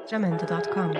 Jamendo.com.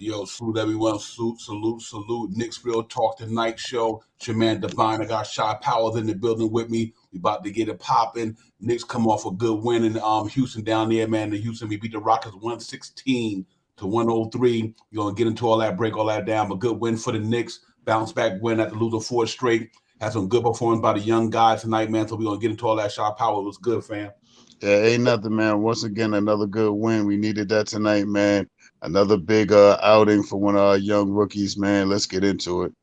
Yo, salute everyone. Salute. Knicks Real Talk Tonight show. It's your man Divine. I got Shy Powers in the building with me. We about to get it popping. Knicks come off a good win in Houston down there, man. The Houston, we beat the Rockets 116 to 103. You're going to get into all that, break all that down. But good win for the Knicks. Bounce back win after losing 4 straight. Had some good performance by the young guys tonight, man. So we're going to get into all that. Shy Powers was good, fam. Yeah, ain't nothing, man. Once again, another good win. We needed that tonight, man. Another big outing for one of our young rookies, man. Let's get into it.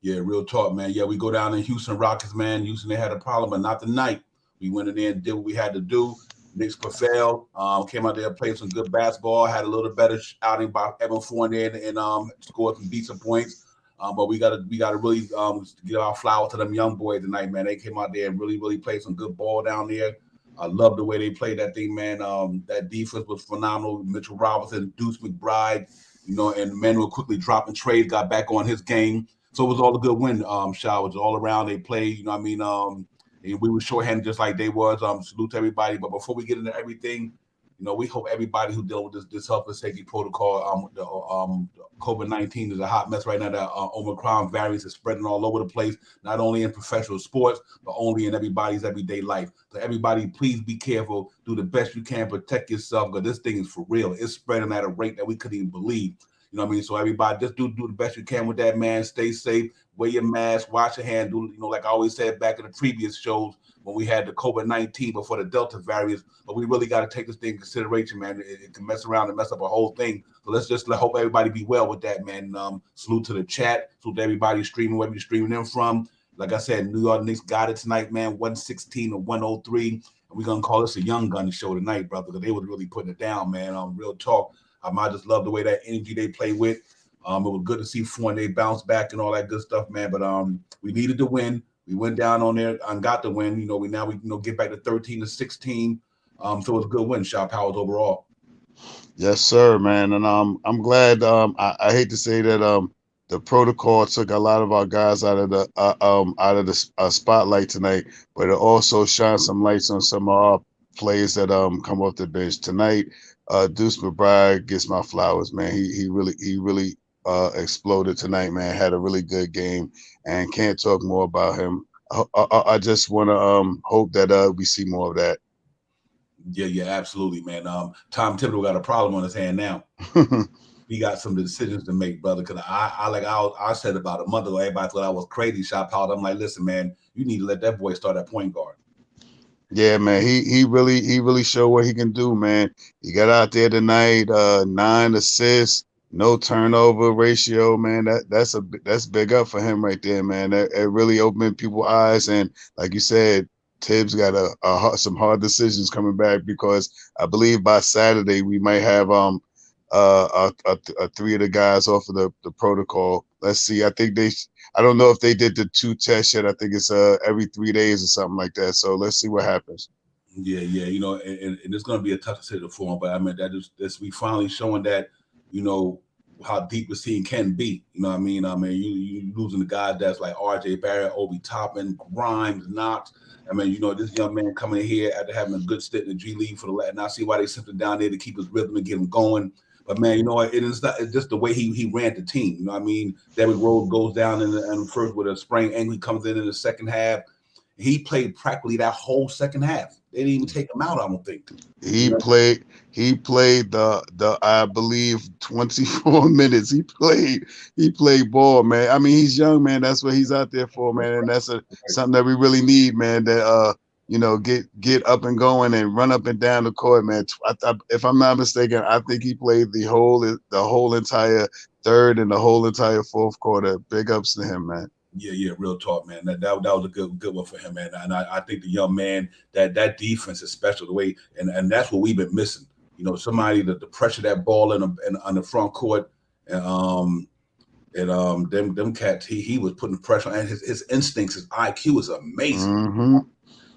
Yeah, real talk, man. Yeah, we go down in Houston Rockets, man. Houston, they had a problem, but not tonight. We went in there and did what we had to do. Knicks prevailed. Came out there, played some good basketball. Had a little better outing by Evan Fournier and scored some decent points. But we gotta really give our flowers to them young boys tonight, man. They came out there and really played some good ball down there. I love the way they played that thing, man. That defense was phenomenal. Mitchell Robinson, Deuce McBride, and Manuel quickly dropping trades, got back on his game. So it was all a good win. Shaw was all around. They played, and we were shorthanded just like they was. Salute to everybody. But before we get into everything, we hope everybody who dealt with this health and safety protocol, COVID-19 is a hot mess right now. The Omicron variants is spreading all over the place, not only in professional sports, but only in everybody's everyday life. So everybody, please be careful. Do the best you can. Protect yourself, because this thing is for real. It's spreading at a rate that we couldn't even believe. You know what I mean? So everybody, just do the best you can with that, man. Stay safe. Wear your mask. Wash your hand. Like I always said back in the previous shows, when we had the COVID-19 before the Delta variants, but we really got to take this thing in consideration, man. It can mess around and mess up a whole thing. So let's just hope everybody be well with that, man. Salute to the chat. Salute to everybody streaming, wherever you're streaming them from. Like I said, New York Knicks got it tonight, man. 116 to 103. And we're going to call this a young gun show tonight, brother, because they was really putting it down, man. Real talk. I just love the way that energy they play with. It was good to see Fournier bounce back and all that good stuff, man. But we needed to win. We went down on there and got the win. We get back to 13 to 16. So it was a good win. Shot Powers overall. Yes, sir, man. And I'm glad. I hate to say that the protocol took a lot of our guys out of the spotlight tonight, but it also shined some lights on some of our players that come off the bench tonight. Deuce McBride gets my flowers, man. He really exploded tonight, man. Had a really good game, and can't talk more about him. I just want to hope that we see more of that. Yeah, absolutely, man. Tom Thibodeau got a problem on his hand now. He got some decisions to make, brother. Because I said about a month ago, everybody thought I was crazy. Shot Powell. I'm like, listen, man, you need to let that boy start at point guard. Yeah, man, he really showed what he can do, man. He got out there tonight, 9 assists, no turnover ratio, man. That's big up for him right there, man. It really opened people's eyes, and like you said, Tibbs got some hard decisions coming back, because I believe by Saturday we might have 3 of the guys off of the protocol. Let's see. I don't know if they did the 2 tests yet. I think it's every 3 days or something like that. So let's see what happens. Yeah, and it's going to be a tough decision for him. But I mean, that's we finally showing that, how deep this team can be. You know what I mean? I mean, you losing the guys that's like R.J. Barrett, Obi Toppin, Grimes, Knox. I mean, you know, this young man coming in here after having a good stint in the G League for the and I see why they sent him down there to keep his rhythm and get him going. But man, you know what? It's just the way he ran the team. You know what I mean? Derrick Rose goes down in the first with a sprained ankle. He comes in the second half. He played practically that whole second half. They didn't even take him out, I don't think. He played the I believe 24 minutes. He played ball, man. I mean, he's young, man. That's what he's out there for, man. And that's something that we really need, man. That you know, get up and going and run up and down the court, man. If I'm not mistaken, I think he played the whole entire third and the whole entire fourth quarter. Big ups to him, man. Yeah, real talk, man. That was a good one for him, man. And I think the young man that defense is special the way, and that's what we've been missing. You know, somebody that the pressure that ball in on the front court, and them cats. He was putting pressure, and his instincts, his IQ is amazing. Mm-hmm.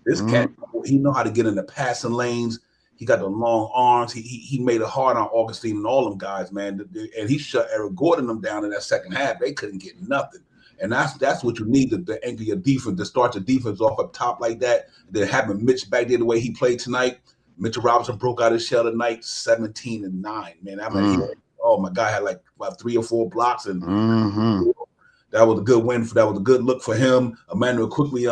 This cat, he know how to get in the passing lanes. He got the long arms. He made it hard on Augustine and all them guys, man. And he shut Eric Gordon them down in that second half. They couldn't get nothing. And that's what you need to anchor your defense, to start your defense off up top like that. Then having Mitch back there the way he played tonight. Mitchell Robinson broke out his shell tonight, 17-9. Man, I mean, oh my God, had like about 3 or 4 blocks, and that was a good win. That was a good look for him. Emmanuel quickly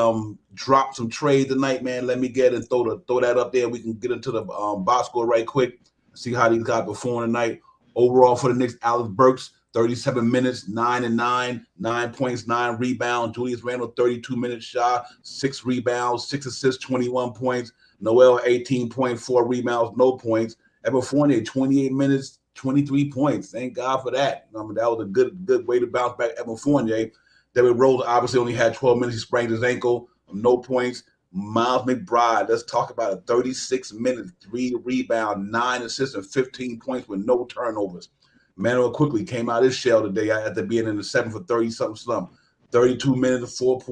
dropped some trade tonight, man. Let me get and throw that up there. We can get into the box score right quick. See how these guys perform tonight. Overall for the Knicks, Alex Burks, 37 minutes, 9 and 9, 9 points, 9 rebounds. Julius Randle, 32 minutes shot, 6 rebounds, 6 assists, 21 points. Noel, 18.4 rebounds, no points. Evan Fournier, 28 minutes, 23 points. Thank God for that. I mean, that was a good way to bounce back Evan Fournier. Derrick Rose obviously only had 12 minutes. He sprained his ankle, no points. Miles McBride, let's talk about it. 36 minutes, 3 rebounds, 9 assists, and 15 points with no turnovers. Manuel quickly came out of his shell today after being in the 7 for 30-something slump. 32 minutes, 4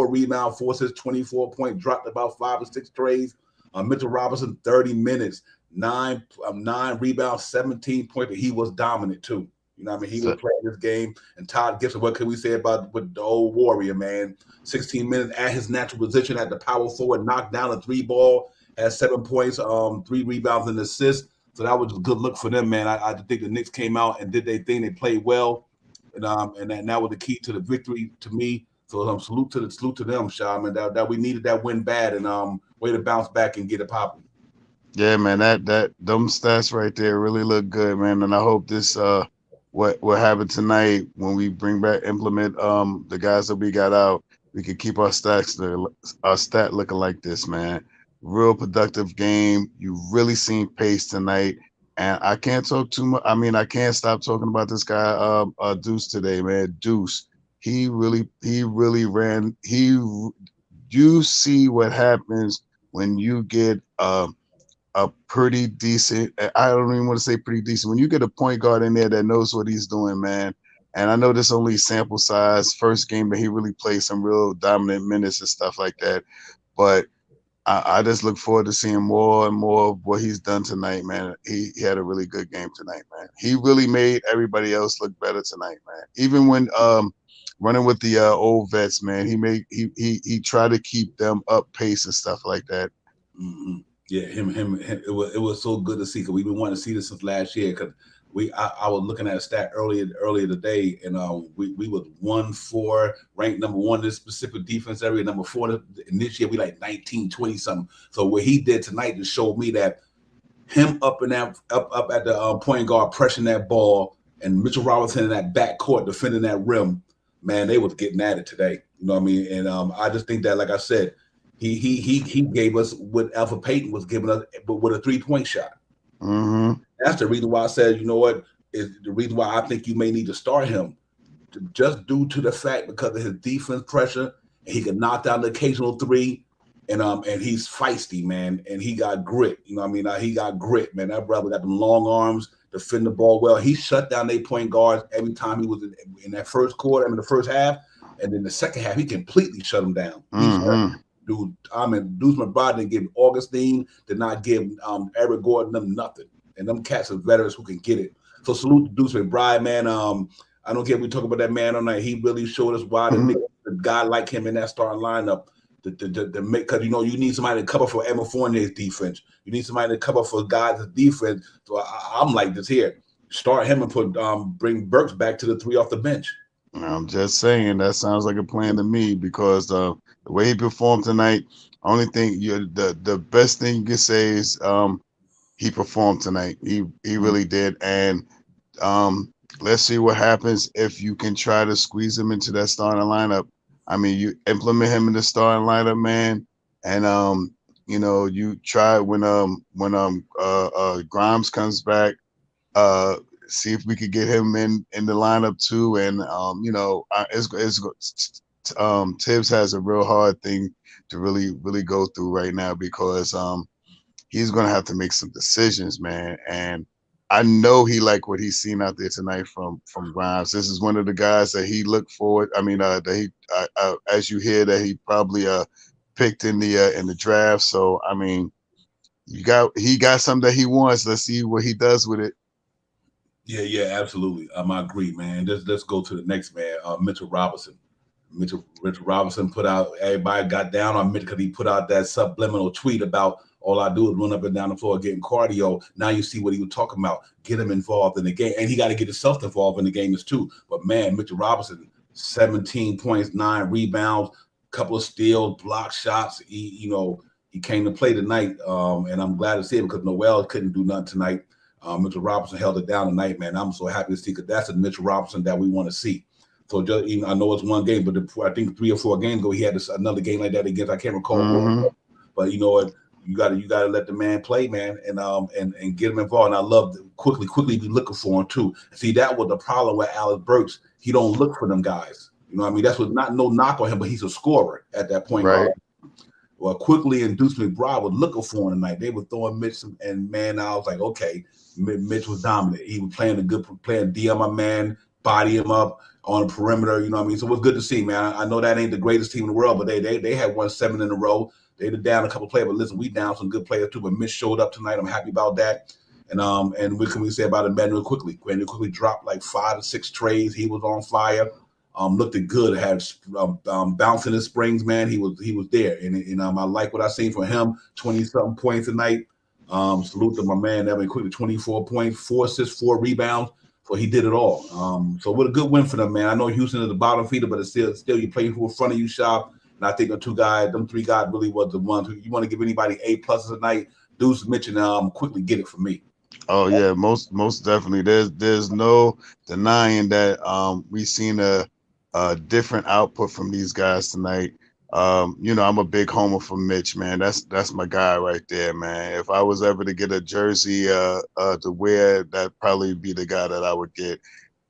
rebounds, 4 assists, 24 points, dropped about 5 or 6 trades. Mitchell Robinson, 30 minutes, 9 rebounds, 17 points, but he was dominant too. You know what I mean? He was playing this game. And Todd Gibson, what can we say about with the old Warrior, man? 16 minutes at his natural position at the power forward, knocked down a 3-ball, had 7 points, 3 rebounds and assists. So that was a good look for them, man. I think the Knicks came out and did their thing. They played well, and that was the key to the victory to me. So salute to them, Shaw, man. That we needed that win bad, and way to bounce back and get it popping. Yeah, man. That them stats right there really look good, man. And I hope this what happened tonight when we implement the guys that we got out, we can keep our stat looking like this, man. Real productive game. You really seen pace tonight. And I can't talk too much. I mean, I can't stop talking about this guy, Deuce today, man. Deuce. He really ran. You see what happens when you get a pretty decent, I don't even want to say pretty decent, when you get a point guard in there that knows what he's doing, man. And I know this only sample size, first game, but he really played some real dominant minutes and stuff like that. But I just look forward to seeing more and more of what he's done tonight, man. He had a really good game tonight, man. He really made everybody else look better tonight, man. Even when running with the old vets, man, he tried to keep them up pace and stuff like that. Mm-hmm. Yeah, him. It was so good to see, because we've been wanting to see this since last year. Because I was looking at a stat earlier today, and we was 1-4, ranked number 1 in this specific defense area, number 4 in this year we like 19, 20 something. So what he did tonight just showed me that him up at the point guard pressing that ball, and Mitchell Robinson in that back court defending that rim, man, they was getting at it today. You know what I mean? And I just think that, like I said, he gave us what Alpha Payton was giving us, but with a 3-point shot. Mm-hmm. That's the reason why I said, you know what, is the reason why I think you may need to start him, just due to the fact because of his defense pressure, and he can knock down the occasional 3, and he's feisty, man, and he got grit. You know what I mean? He got grit, man. That brother got them long arms, defend the ball well. He shut down their point guards every time he was in that first quarter, the first half, and then the second half, he completely shut them down. Mm-hmm. Dude, Deuce McBride didn't give Augustine, did not give Eric Gordon them nothing. And them cats are veterans who can get it. So salute to Deuce McBride, man. I don't care if we talk about that man all night. He really showed us why the guy like him in that starting lineup. The make, because you need somebody to cover for Evan Fournier's defense. You need somebody to cover for guys' defense. So I'm like this here. Start him and bring Burks back to the 3 off the bench. I'm just saying that sounds like a plan to me because the way he performed tonight, only thing the best thing you can say is he performed tonight. He really did, and let's see what happens if you can try to squeeze him into that starting lineup. I mean, you implement him in the starting lineup, man, and you try when Grimes comes back. Uh, See if we could get him in the lineup too. And Tibbs has a real hard thing to really go through right now because he's gonna have to make some decisions, man. And I know he liked what he's seen out there tonight from Grimes. This is one of the guys that he looked forward. I mean, that he as you hear that he probably picked in the draft. So I mean, he got something that he wants. Let's see what he does with it. Yeah, absolutely. I agree, man. Let's go to the next man, Mitchell Robinson. Mitchell Robinson put out. Everybody got down on Mitchell because he put out that subliminal tweet about all I do is run up and down the floor getting cardio. Now you see what he was talking about. Get him involved in the game, and he got to get himself involved in the game too. But man, Mitchell Robinson, 17 points, 9 rebounds, couple of steals, block shots. He came to play tonight, and I'm glad to see it because Noel couldn't do nothing tonight. Mitchell Robinson held it down tonight, man. I'm so happy to see because that's the Mitchell Robinson that we want to see. So I know it's one game, but I think 3 or 4 games ago he had another game like that against I can't recall. But you know what? You got to let the man play, man, and get him involved. And I love quickly be looking for him too. See, that was the problem with Alex Burks. He don't look for them guys. You know what I mean? That's what no knock on him, but he's a scorer at that point guard. Well, quickly and Deuce McBride was looking for him tonight. They were throwing Mitch, and man, I was like, okay, Mitch was dominant. He was playing D on my man, body him up on the perimeter. You know what I mean? So it was good to see, man. I know that ain't the greatest team in the world, but they had won 7 in a row. They did down a couple players, but listen, we down some good players too. But Mitch showed up tonight. I'm happy about that. And what can we say about Emmanuel Quickly? Emmanuel Quickly dropped like 5 or 6 trays. He was on fire. Looked good. Had bouncing his springs, man. He was there, and I like what I seen from him. 20-something points tonight. Salute to my man Evan Quickly. 24 points, 4 assists, 4 rebounds. So he did it all. So what a good win for them, man. I know Houston is the bottom feeder, but it's still you play who in front of you, Shop. And I think them 3 guys really was the ones who you want to give anybody A pluses tonight. Deuce, Mitch, and Quickly get it for me. Oh yeah, most definitely. There's no denying that we've seen a different output from these guys tonight. I'm a big homer for Mitch, man. That's my guy right there, man. If I was ever to get a jersey to wear, that'd probably be the guy that I would get.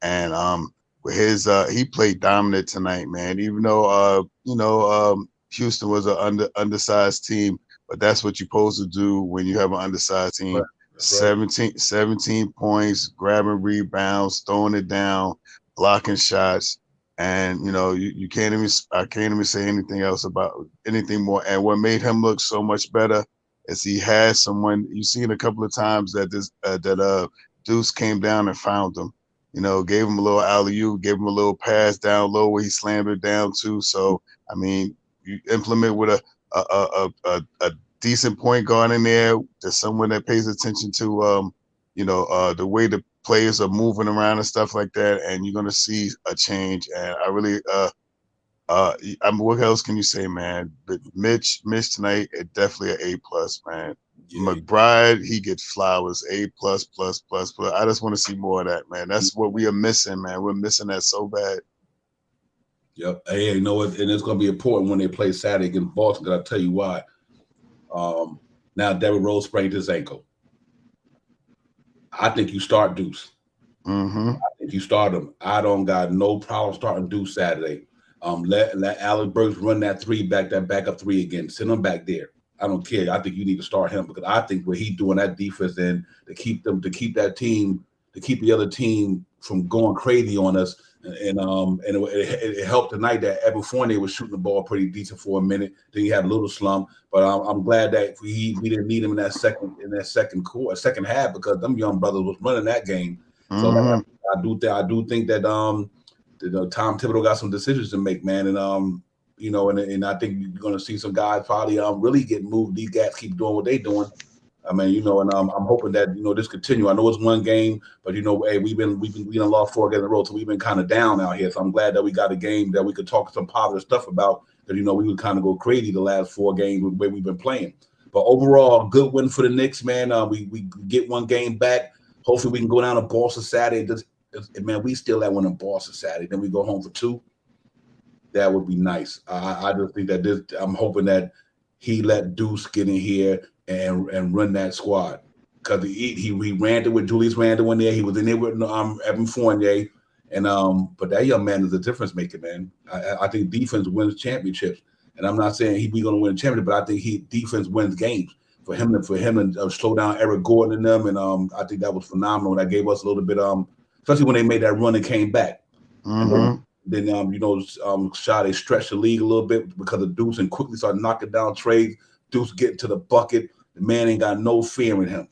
And with he played dominant tonight, man. Even though Houston was an undersized team, but that's what you're supposed to do when you have an undersized team. Right. 17 points, grabbing rebounds, throwing it down, blocking shots. And you can't even I can't even say anything else about anything more. And what made him look so much better is he had someone. You've seen a couple of times that Deuce came down and found him. Gave him a little alley-oop, gave him a little pass down low where he slammed it down too. So I mean, you implement with a decent point guard in there. There's someone that pays attention to the way the players are moving around and stuff like that, and you're gonna see a change. And I really, what else can you say, man? But Mitch tonight, definitely an A plus, man. Yeah. McBride, he gets flowers, A plus plus plus plus. I just want to see more of that, man. That's what we are missing, man. We're missing that so bad. Yep. Hey, you know what? And it's gonna be important when they play Saturday against Boston. Because I'll tell you why. Now Derrick Rose sprained his ankle. I think you start Deuce. Mm-hmm. I think you start him. I don't got no problem starting Deuce Saturday. Let Alex Burks run that 3 back, that backup 3 again. Send him back there. I don't care. I think you need to start him because I think what he's doing that defense and to keep that team, to keep the other team from going crazy on us. And it helped tonight that Evan Fournier was shooting the ball pretty decent for a minute. Then he had a little slump, but I'm glad that we didn't need him in that second half because them young brothers was running that game. So like, Mm-hmm. I do think that Tom Thibodeau got some decisions to make, man, and and I think you're going to see some guys probably really get moved. These guys keep doing what they doing. I mean, and I'm hoping that this continue. I know it's one game, but hey, we done lost 4 games in a row, so we've been kind of down out here. So I'm glad that we got a game that we could talk some positive stuff about. Because we would kind of go crazy the last 4 games the way we've been playing. But overall, good win for the Knicks, man. We get 1 game back. Hopefully, we can go down to Boston Saturday. Man, we still at one in Boston Saturday. Then we go home for 2. That would be nice. I just think that I'm hoping that he let Deuce get in here and run that squad, because he ran it with Julius Randle in there. He was in there with Evan Fournier, and but that young man is a difference maker, man. I think defense wins championships, and I'm not saying we going to win a championship, but I think defense wins games. For him to slow down Eric Gordon and them, and I think that was phenomenal. That gave us a little bit especially when they made that run and came back. Mm-hmm. Then Sade stretched the league a little bit because of Deuce and quickly started knocking down trades. Deuce getting to the bucket. The man ain't got no fear in him.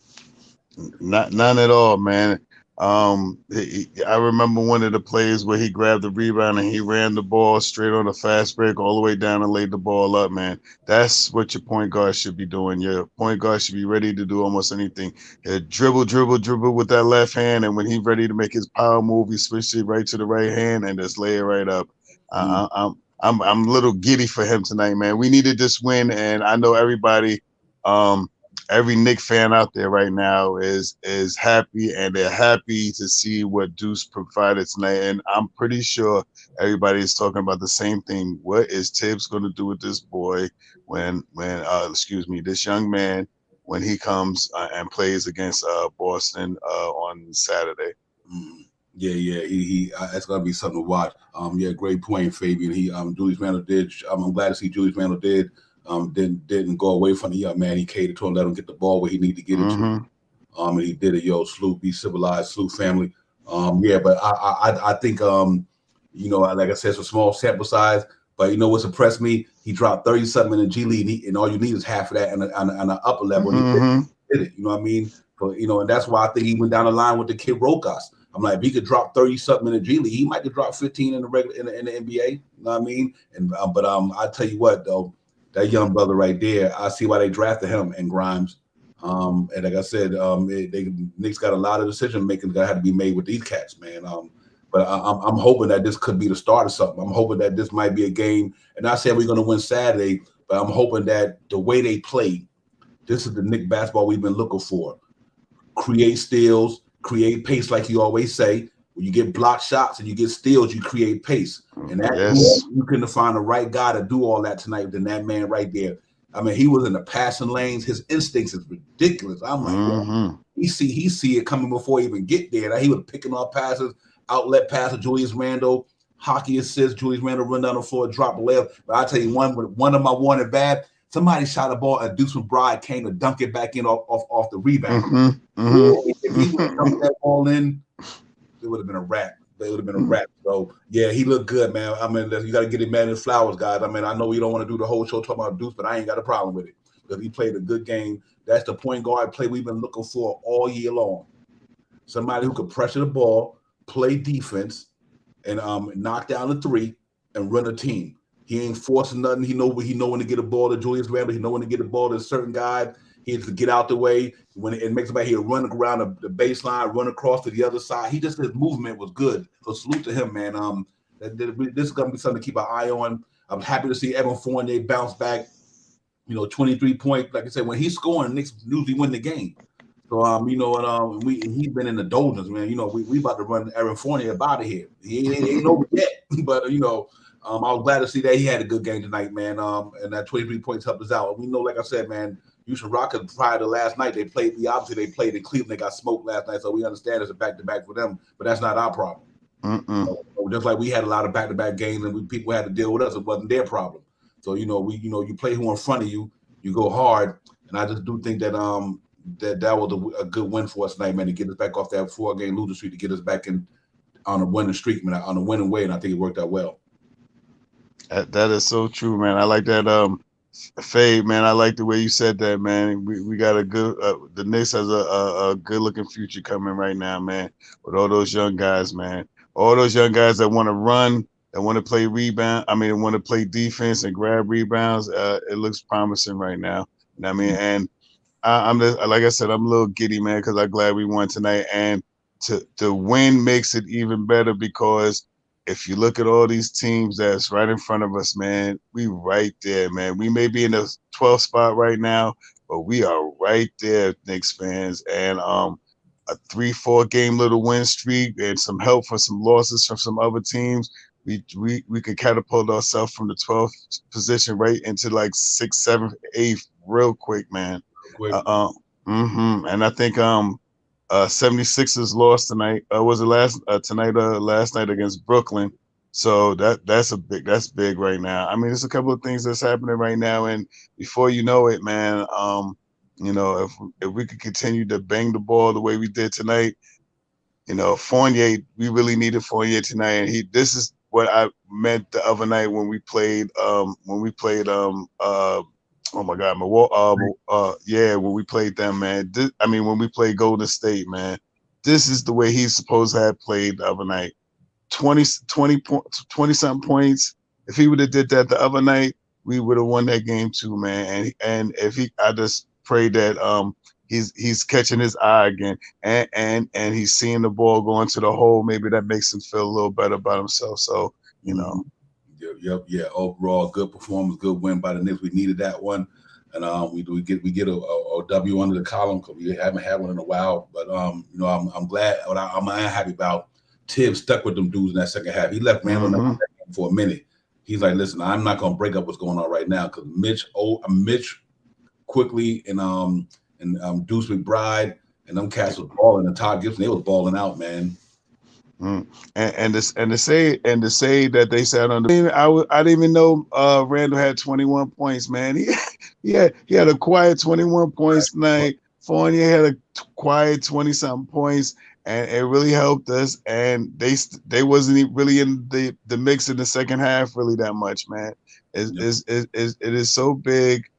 None at all, man. I remember one of the plays where he grabbed the rebound and he ran the ball straight on a fast break all the way down and laid the ball up, man. That's what your point guard should be doing. Your point guard should be ready to do almost anything. Dribble with that left hand, and when he's ready to make his power move, he switches it right to the right hand and just lay it right up. I'm a little giddy for him tonight, man. We needed this win, and I know everybody. Every Knick fan out there right now is happy, and they're happy to see what Deuce provided tonight. And I'm pretty sure everybody is talking about the same thing. What is Tibbs going to do with this boy when this young man, when he comes and plays against Boston on Saturday? Yeah, he that's gonna be something to watch. Yeah, great point, Fabian. Julius Randle did. I'm glad to see Julius Randle didn't go away from the young man. He catered to him, let him get the ball where he needed to get it to. And he did it. Salute, be civilized, salute family. Yeah, but I think like I said, it's a small sample size. But what's impressed me? He dropped 30-something in the G League, and all you need is half of that on the upper level. And he did it. You know what I mean? But and that's why I think he went down the line with the kid Rokas. I'm like, if he could drop 30-something in the G League, he might have dropped 15 in the regular in the NBA. You know what I mean? And but I tell you what though. That young brother right there, I see why they drafted him and Grimes. And like I said, Knicks got a lot of decision making that had to be made with these cats, man. But I'm hoping that this could be the start of something. I'm hoping that this might be a game. And I said we're going to win Saturday, but I'm hoping that the way they play, this is the Knicks basketball we've been looking for. Create steals, create pace, like you always say. When you get block shots and you get steals, you create pace. And that you couldn't find the right guy to do all that tonight than that man right there. I mean, he was in the passing lanes. His instincts is ridiculous. I'm like, he see it coming before he even get there. Now, he was picking off passes, outlet passes, Julius Randle, hockey assist, Julius Randle run down the floor, drop a layup. But I tell you one of my wanted bad. Somebody shot a ball, and Deuce McBride came to dunk it back in off the rebound. If he would have dunked that ball in, it would have been a wrap. They would have been a wrap. So yeah, he looked good, man. I mean, you got to get him man his flowers, guys. I mean, I know you don't want to do the whole show talking about Deuce, but I ain't got a problem with it because he played a good game. That's the point guard play we've been looking for all year long. Somebody who could pressure the ball, play defense, and knock down the 3 and run a team. He ain't forcing nothing. He know when to get a ball to Julius Randle. He know when to get a ball to a certain guy. He has to get out the way. When it makes somebody here run around the baseline, run across to the other side. His movement was good. So salute to him, man. This is gonna be something to keep an eye on. I'm happy to see Evan Fournier bounce back. 23 points. Like I said, when he's scoring, Knicks usually win the game. So he's been in the doldrums, man. We about to run Evan Fournier out of here. He ain't over yet, but I was glad to see that he had a good game tonight, man. And that 23 points helped us out. We know, like I said, man. Houston Rockets prior to last night, they played in Cleveland. They got smoked last night, so we understand it's a back-to-back for them, but that's not our problem. Just like we had a lot of back-to-back games and people had to deal with us, it wasn't their problem. So you play who in front of you, you go hard, and I just do think that that was a good win for us tonight, man, to get us back off that 4-game losing streak, to get us back in on a winning streak, man, on a winning way, and I think it worked out well. That is so true, man. I like that. Fade, man. I like the way you said that, man. We got a good. The Knicks has a good looking future coming right now, man. With all those young guys, man. All those young guys that want to run, that want to play rebound. I mean, want to play defense and grab rebounds. It looks promising right now. And I mean, and I'm just, like I said, I'm a little giddy, man, because I'm glad we won tonight. And to win makes it even better because if you look at all these teams that's right in front of us, man, we right there, man. We may be in the 12th spot right now, but we are right there, Knicks fans. And a 3-4 game little win streak and some help for some losses from some other teams. We could catapult ourselves from the 12th position right into like 6th, 7th, 8th real quick, man. Quick. And I think 76ers lost tonight. Was it last night against Brooklyn. So that's big right now. I mean, there's a couple of things that's happening right now, and before you know it, man, if we could continue to bang the ball the way we did tonight, Fournier, we really needed Fournier tonight, and this is what I meant the other night when we played oh my God, when we played them, man. When we played Golden State, man, this is the way he's supposed to have played the other night. 20 something points. If he would have did that the other night, we would have won that game too, man. And if I just pray that he's catching his eye again, and he's seeing the ball going to the hole. Maybe that makes him feel a little better about himself. So Yeah. Overall, good performance, good win by the Knicks. We needed that one, and we get a W under the column because we haven't had one in a while. But I'm glad. What I'm happy about. Tibbs stuck with them dudes in that second half. He left Randall for a minute. He's like, listen, I'm not gonna break up what's going on right now because Mitch quickly and Deuce McBride and them cats was balling, and Todd Gibson, they was balling out, man. And to say that they sat on the. I didn't even know Randall had 21 points, man. He had a quiet 21 points tonight. Fournier had a quiet 20 something points, and it really helped us. And they wasn't really in the mix in the second half really that much, man. It is so big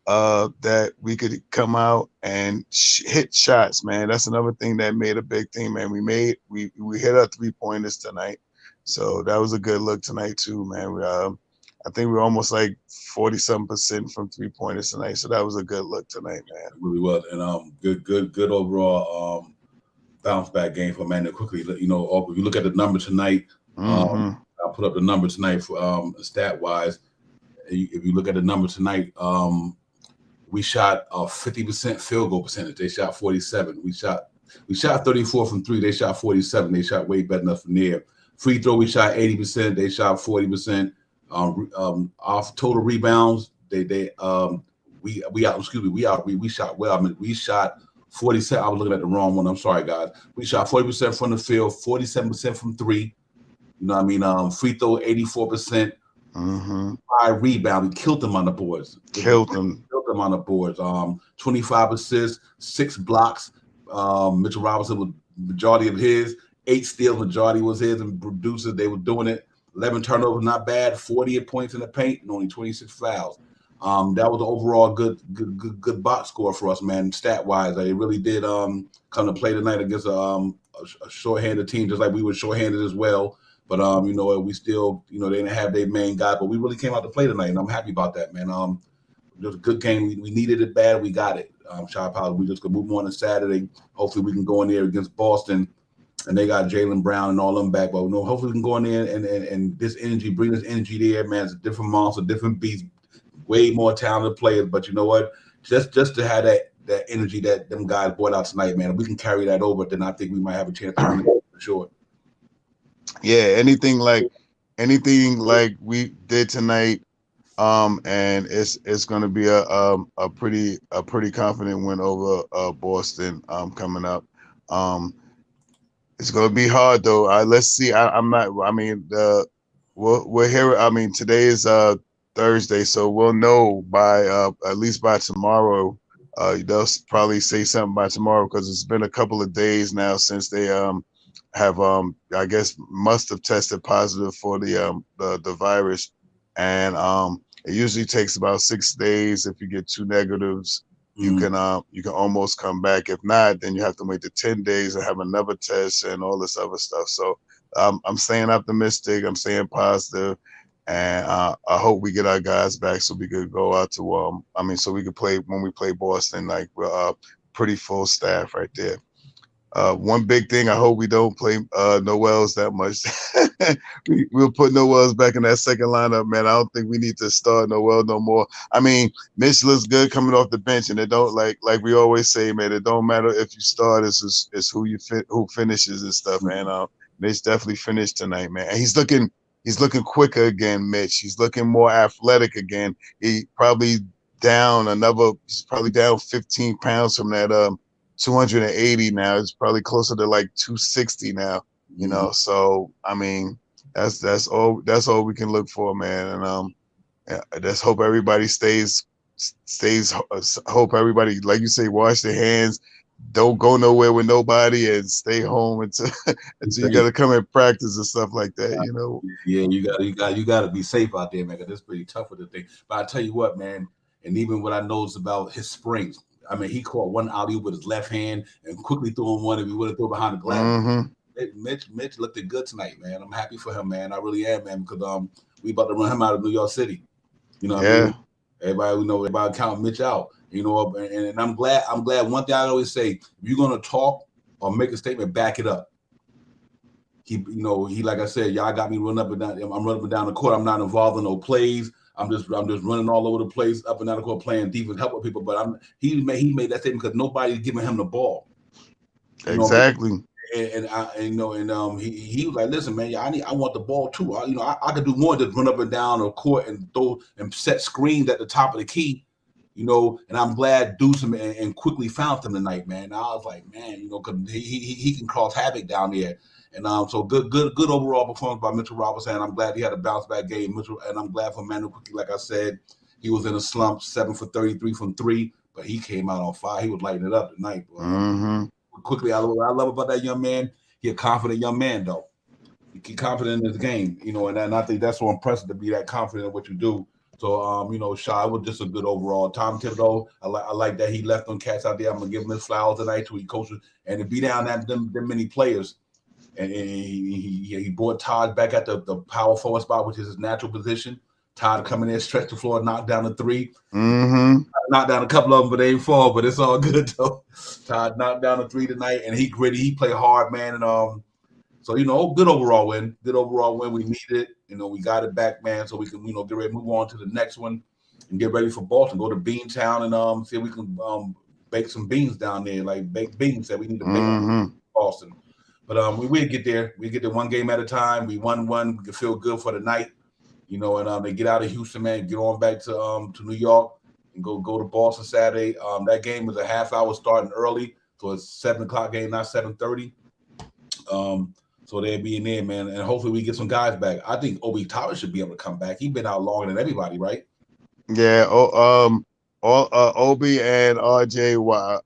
that we could come out and hit shots, man. That's another thing that made a big thing, man. We hit our 3-pointers tonight, so that was a good look tonight too, man. I think we were almost like 40-something% from 3-pointers tonight, so that was a good look tonight, man. It really was, and good overall bounce back game for Amanda quickly. If you look at the number tonight, I'll put up the number tonight for stat wise. If you look at the number tonight, we shot a 50% field goal percentage. They shot 47. We shot 34 from 3. They shot 47. They shot way better enough from there. Free throw, we shot 80%. They shot 40%. Off total rebounds, we shot well. I mean, we shot 47. I was looking at the wrong one. I'm sorry, guys. We shot 40% from the field, 47% from 3. You know what I mean? Free throw, 84%. High rebound. We killed them on the boards. Killed them on the boards. 25 assists, 6 blocks. Mitchell Robinson was majority of his. 8 steals, majority was his. And producers, they were doing it. 11 turnovers, not bad. 48 points in the paint and only 26 fouls. That was the overall good box score for us, man. Stat wise, it really did come to play tonight against a shorthanded team, just like we were shorthanded as well. But we still, they didn't have their main guy, but we really came out to play tonight, and I'm happy about that, man. It was a good game. We needed it bad. We got it. Shot Powell, we just could move on to Saturday. Hopefully, we can go in there against Boston, and they got Jaylen Brown and all them back. But hopefully, we can go in there and this energy, bring this energy there, man. It's a different monster, different beast, way more talented players. But you know what? Just to have that energy that them guys brought out tonight, man. If we can carry that over, then I think we might have a chance to win it for sure. Yeah, anything like we did tonight, and it's going to be a pretty confident win over Boston coming up. It's going to be hard though. Let's see. We're here. I mean, today is Thursday, so we'll know by at least by tomorrow. They'll probably say something by tomorrow because it's been a couple of days now since they have must have tested positive for the virus, and It usually takes about 6 days. If you get two negatives, Mm-hmm. you can almost come back. If not, then you have to wait the 10 days and have another test and all this other stuff. So I'm staying optimistic. I'm staying positive, and I hope we get our guys back so we could go out to so we could play when we play Boston. Like we're pretty full staff right there. One big thing, I hope we don't play Noel's that much. We'll put Noel's back in that second lineup, man. I don't think we need to start Noel no more. I mean, Mitch looks good coming off the bench, and it don't like we always say, man. It don't matter if you start; it's who who finishes and stuff. And Mitch definitely finished tonight, man. And he's looking quicker again, Mitch. He's looking more athletic again. He's probably down 15 pounds from that 280 now. It's probably closer to like 260 now. Mm-hmm. So I mean, that's all we can look for, man. And just hope everybody stays. Hope everybody, like you say, wash their hands. Don't go nowhere with nobody and stay home until until you got to come and practice and stuff like that. Yeah, you got to be safe out there, man. 'Cause it's pretty tough with the thing. But I tell you what, man, and even what I noticed about his springs. I mean, he caught one alley with his left hand and quickly threw him one. If he would have thrown behind the glass, Mm-hmm. Mitch looked good tonight, man. I'm happy for him, man. I really am, man, because we about to run him out of New York City. You know what I mean? Yeah. Everybody count Mitch out. And I'm glad. I'm glad. One thing I always say: if you're gonna talk or make a statement, back it up. He like I said, y'all got me running up and down. I'm running up and down the court. I'm not involved in no plays. I'm just running all over the place, up and down the court, playing defense, helping people. But he made that statement because nobody's giving him the ball. You know, Exactly. he was like, listen, man, I want the ball too. I could do more than run up and down the court and throw and set screens at the top of the key. And I'm glad Deuce and quickly found him tonight, man. And I was like, man, because he can cause havoc down there. And so good overall performance by Mitchell Robinson. I'm glad he had a bounce back game, Mitchell, and I'm glad for Manu quickly. Like I said, he was in a slump, 7 for 33 from three, but he came out on fire. He was lighting it up tonight. Mm-hmm. Quickly, what I love about that young man, he a confident young man though. He confident in his game, and I think that's so impressive to be that confident in what you do. So, Shy was just a good overall. Tom Thibodeau, I like that he left them cats out there. I'm gonna give him his flowers tonight to he coaches and to be down that them many players. And he brought Todd back at the power forward spot, which is his natural position. Todd coming in, stretch the floor, knock down the three. Mm-hmm. Knocked down a couple of them, but they ain't fall. But it's all good though. Todd knocked down the three tonight, and he gritty. He played hard, man. And so good overall win. Good overall win. We needed it. We got it back, man. So we can get ready to move on to the next one and get ready for Boston. Go to Beantown and see if we can bake some beans down there, like baked beans that we need to bake Mm-hmm. Boston. But we get there. We get there one game at a time. We won one. We can feel good for the night, and they get out of Houston, man. Get on back to New York and go to Boston Saturday. That game is a half hour starting early, so it's 7 o'clock game, not 7:30. So they'll be in there, man, and hopefully we get some guys back. I think Obi Tower should be able to come back. He's been out longer than everybody, right? Yeah. All Obi and RJ were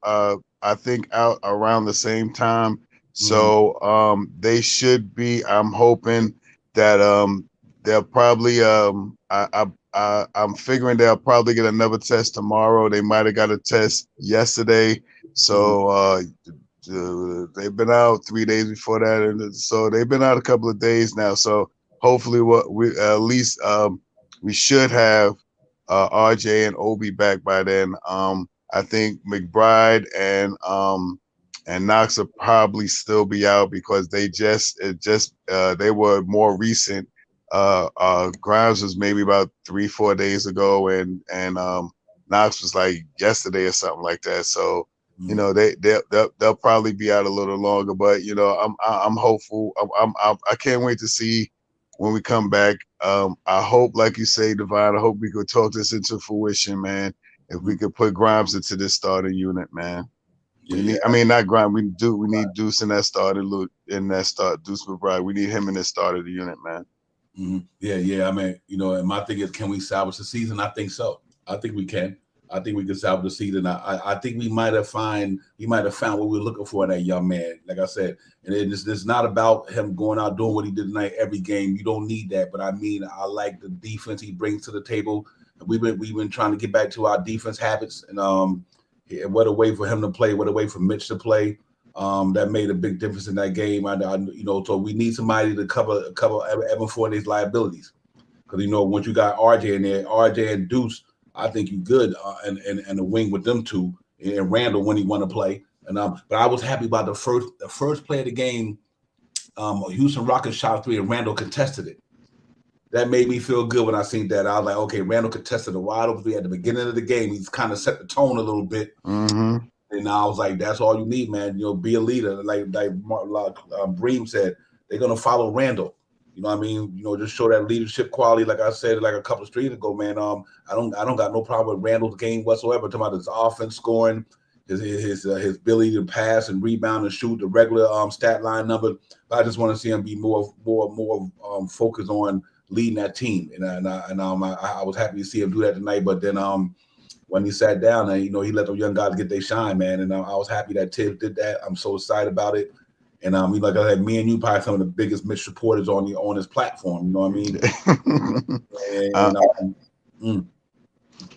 I think out around the same time. Mm-hmm. So they should be. I'm hoping that they'll probably I'm figuring they'll probably get another test tomorrow. They might have got a test yesterday. So they've been out 3 days before that, and so they've been out a couple of days now. So hopefully, what we at least we should have RJ and Obi back by then. I think McBride and Knox will probably still be out because they were more recent. Grimes was maybe about 3-4 days ago, and Knox was like yesterday or something like that. So they'll probably be out a little longer, but I'm hopeful. I can't wait to see when we come back. I hope, like you say, Divine, I hope we could talk this into fruition, man. If we could put Grimes into this starting unit, man. We need. I mean, not Grimes. We need Deuce in that starting in that start. Deuce McBride. We need him in this start of the unit, man. Mm-hmm. Yeah. I mean, and my thing is, can we salvage the season? I think so. I think we can. I think we can salvage the season. I think we might have found what we were looking for in that young man. Like I said, and it's not about him going out doing what he did tonight every game. You don't need that. But I mean, I like the defense he brings to the table. We've been trying to get back to our defense habits, and what a way for him to play, what a way for Mitch to play. That made a big difference in that game. So we need somebody to cover Evan Fournier's liabilities, because once you got RJ in there, RJ and Deuce, I think you good, and the wing with them two, and Randall when he want to play. And but I was happy about the first play of the game. Houston Rockets shot three, and Randall contested it. That made me feel good when I seen that. I was like, okay, Randall contested a wide open three at the beginning of the game. He's kind of set the tone a little bit. Mm-hmm. And I was like, that's all you need, man. Be a leader. Like Bream said, they're gonna follow Randall. You know what I mean? Just show that leadership quality. Like I said, like a couple of streets ago, man. I don't got no problem with Randall's game whatsoever. Talking about his offense, scoring, his ability to pass and rebound and shoot, the regular stat line number. But I just want to see him be more focused on leading that team, and I was happy to see him do that tonight. But then when he sat down, and he let the young guys get their shine, man, and I was happy that Tibbs did that. I'm so excited about it, and like I said, me and you probably some of the biggest Mitch supporters on his platform. You know what I mean?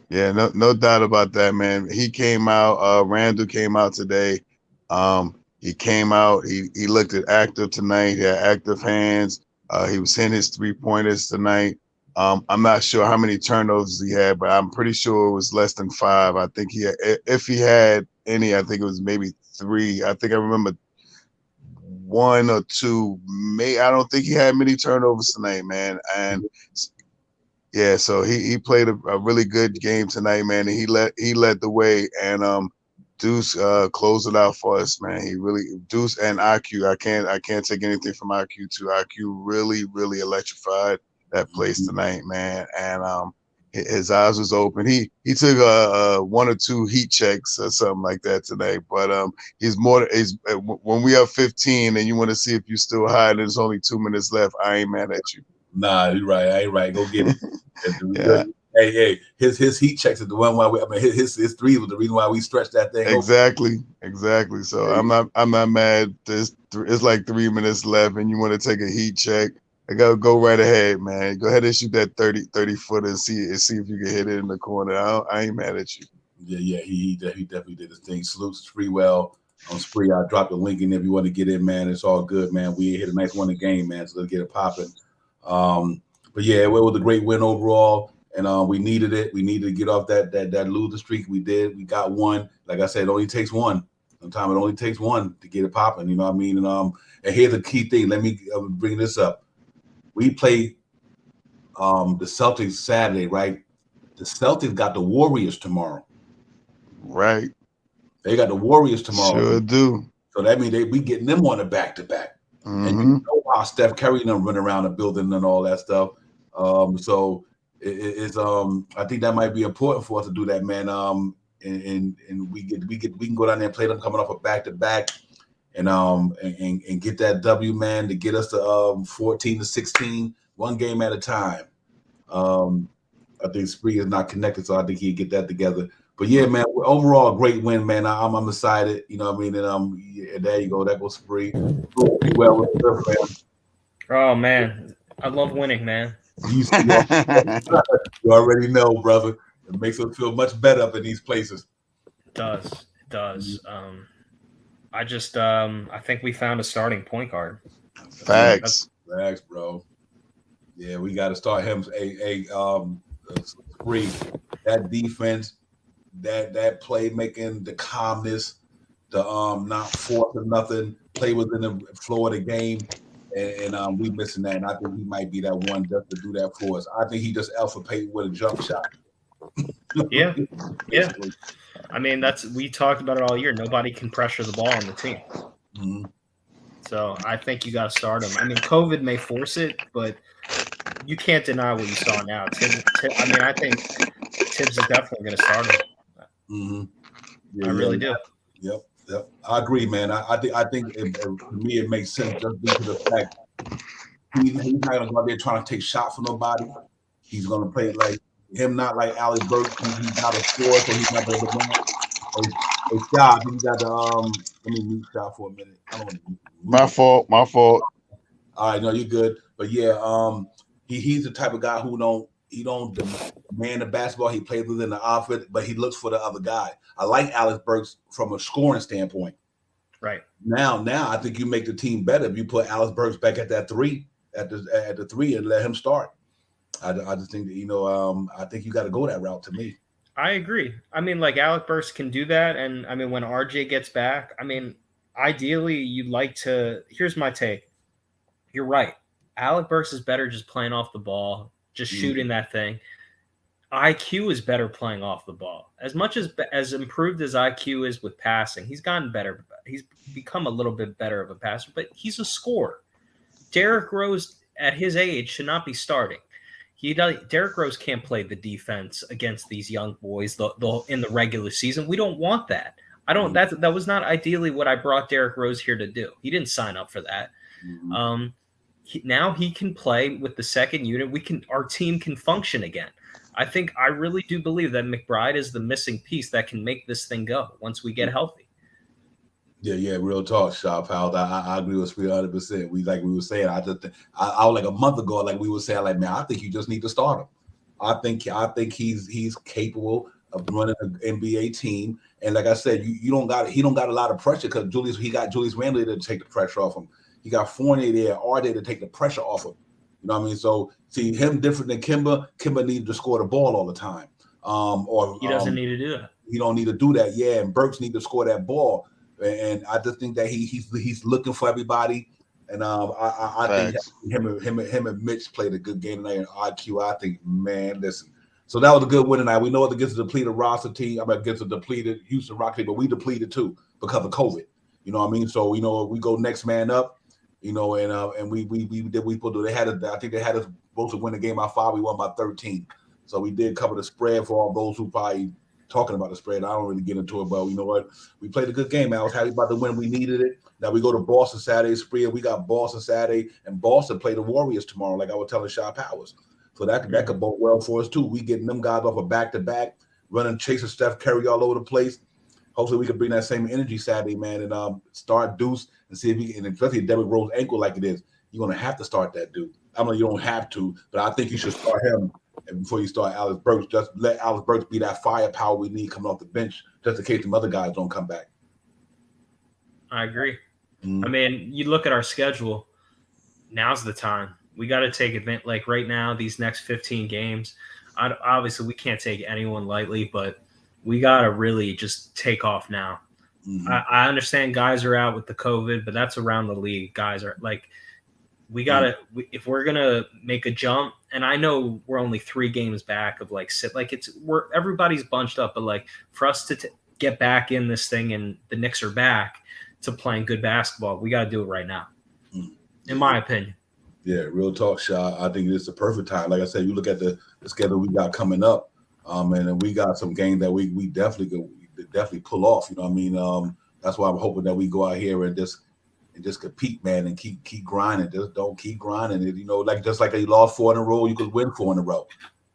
Yeah, no doubt about that, man. He came out. Randall came out today. He came out. He looked active tonight. He had active hands. He was hitting his 3-pointers tonight. I'm not sure how many turnovers he had, but I'm pretty sure it was less than 5. I think if he had any, I think it was maybe 3. I think I remember 1 or 2. I don't think he had many turnovers tonight, man. And yeah, so he played a really good game tonight, man. And he led the way, and Deuce closed it out for us, man. Deuce and IQ. I can't take anything from IQ too. IQ really electrified that place tonight, man. And his eyes was open. He took 1 or 2 heat checks or something like that tonight. But when we have 15 and you want to see if you still high and there's only 2 minutes left, I ain't mad at you. Nah, you're right. I ain't right. Go get it. Yeah. Hey, his heat checks is the one why his threes was the reason why we stretched that thing. Exactly. So I'm not mad. It's like 3 minutes left, and you want to take a heat check. I gotta go right ahead, man. Go ahead and shoot that 30 footer and see if you can hit it in the corner. I ain't mad at you. Yeah. He definitely did his thing. Salutes Freewell on Spree. I dropped the link in if you want to get in, man. It's all good, man. We hit a nice one game, man. So let's get it popping. But yeah, it was a great win overall, and we needed it. We needed to get off that loser streak. We did. We got one. Like I said, it only takes one. Sometimes it only takes one to get it popping. You know what I mean? And here's the key thing. Let me bring this up. We played the Celtics Saturday, right? The Celtics got the Warriors tomorrow. Right. They got the Warriors tomorrow. Sure do. So that means we getting them on a back-to-back. Mm-hmm. And you know how Steph Curry and them run around the building and all that stuff. So it's I think that might be important for us to do that, man. And we can go down there and play them coming off a back-to-back, and get that W, man, to get us to 14-16, one game at a time. I think Spree is not connected, so I think he'd get that together. But yeah, man, overall, great win, man. I'm excited. You know what I mean? And there you go. That goes Spree. Well, oh man, I love winning, man. You already know, brother. It makes us feel much better up in these places. It does. I think we found a starting point guard. Facts, bro. Yeah, we got to start him. Spree, that defense, that play making, the calmness, the not forcing nothing, play within the flow of the game, and we missing that. And I think he might be that one just to do that for us. I think he just alpha paid with a jump shot. Yeah. I mean, we talked about it all year. Nobody can pressure the ball on the team. Mm-hmm. So I think you got to start him. I mean, COVID may force it, but you can't deny what you saw now. I think Tibbs is definitely going to start him. Mm-hmm. I really do. Yep. I agree, man. I think for me it makes sense just due to the fact he's not going to go out there trying to take shots from nobody. He's going to play like him, not like Alec Burks. He's not a scorer, so he's not going to win. Hey, Shot, you got to let me mute Shot for a minute. I don't My fault. All right, no, you're good. But yeah, he's the type of guy who don't he don't demand the basketball. He plays within the offense, but he looks for the other guy. I like Alex Burks from a scoring standpoint. Right. Now I think you make the team better if you put Alex Burks back at that three, at the three, and let him start. I just think that I think you got to go that route to me. I agree. I mean, like Alec Burks can do that, and I mean when RJ gets back, I mean, ideally you'd like to. Here's my take. You're right. Alec Burks is better just playing off the ball, just shooting that thing. IQ is better playing off the ball. As much as improved as IQ is with passing, he's gotten better. He's become a little bit better of a passer, but he's a scorer. Derrick Rose at his age should not be starting. Derrick Rose can't play the defense against these young boys in the regular season. We don't want that. I don't. That was not ideally what I brought Derrick Rose here to do. He didn't sign up for that. Now he can play with the second unit. Our team can function again. I really do believe that McBride is the missing piece that can make this thing go once we get healthy. Yeah, real talk, Shaw Powell. I agree with 300%. We were saying, I was like a month ago, like we were saying, like, man, I think you just need to start him. I think he's capable of running an NBA team. And like I said, he don't got a lot of pressure because he got Julius Randle to take the pressure off him. He got Fournier there, RJ to take the pressure off him. You know what I mean? So see him different than Kimba. Kimba needs to score the ball all the time. He doesn't need to do that. He don't need to do that. Yeah, and Burks need to score that ball. And I just think that he's looking for everybody. And I think him and Mitch played a good game tonight in IQ. I think, man, listen. So that was a good win tonight. We know it against a depleted roster team. Against a depleted Houston Rockets, but we depleted too because of COVID. You know what I mean? So we go next man up. And we put. I think they had us supposed to win the game by 5. We won by 13. So we did cover the spread for all those who probably talking about the spread. I don't really get into it, but you know what? We played a good game. I was happy about the win. We needed it. Now we go to Boston Saturday spree. We got Boston Saturday, and Boston play the Warriors tomorrow, like I was telling Shaw Powers. So that could bode well for us too. We getting them guys off a back-to-back, running, chasing Steph Curry all over the place. Hopefully we can bring that same energy Saturday, man, and start Deuce and see if we can, and especially Derrick Rose ankle like it is, you're going to have to start that dude. I know you don't have to, but I think you should start him before you start Alex Burks. Just let Alex Burks be that firepower we need coming off the bench, just in case some other guys don't come back. I agree. I mean, you look at our schedule, now's the time. We got to take advantage. Like right now, these next 15 games, obviously we can't take anyone lightly, but we got to really just take off now. I understand guys are out with the COVID, but that's around the league. Guys are like, we got to, if we're going to make a jump, and I know we're only 3 games back of everybody's bunched up, but like for us to get back in this thing and the Knicks are back to playing good basketball, we got to do it right now, in my opinion. Yeah, real talk, Shaw. I think it's the perfect time. Like I said, you look at the schedule we got coming up, and we got some games that we definitely pull off. You know what I mean? That's why I'm hoping that we go out here and just compete, man, and keep grinding. Just don't keep grinding. You know, just like you lost 4 in a row, you could win 4 in a row.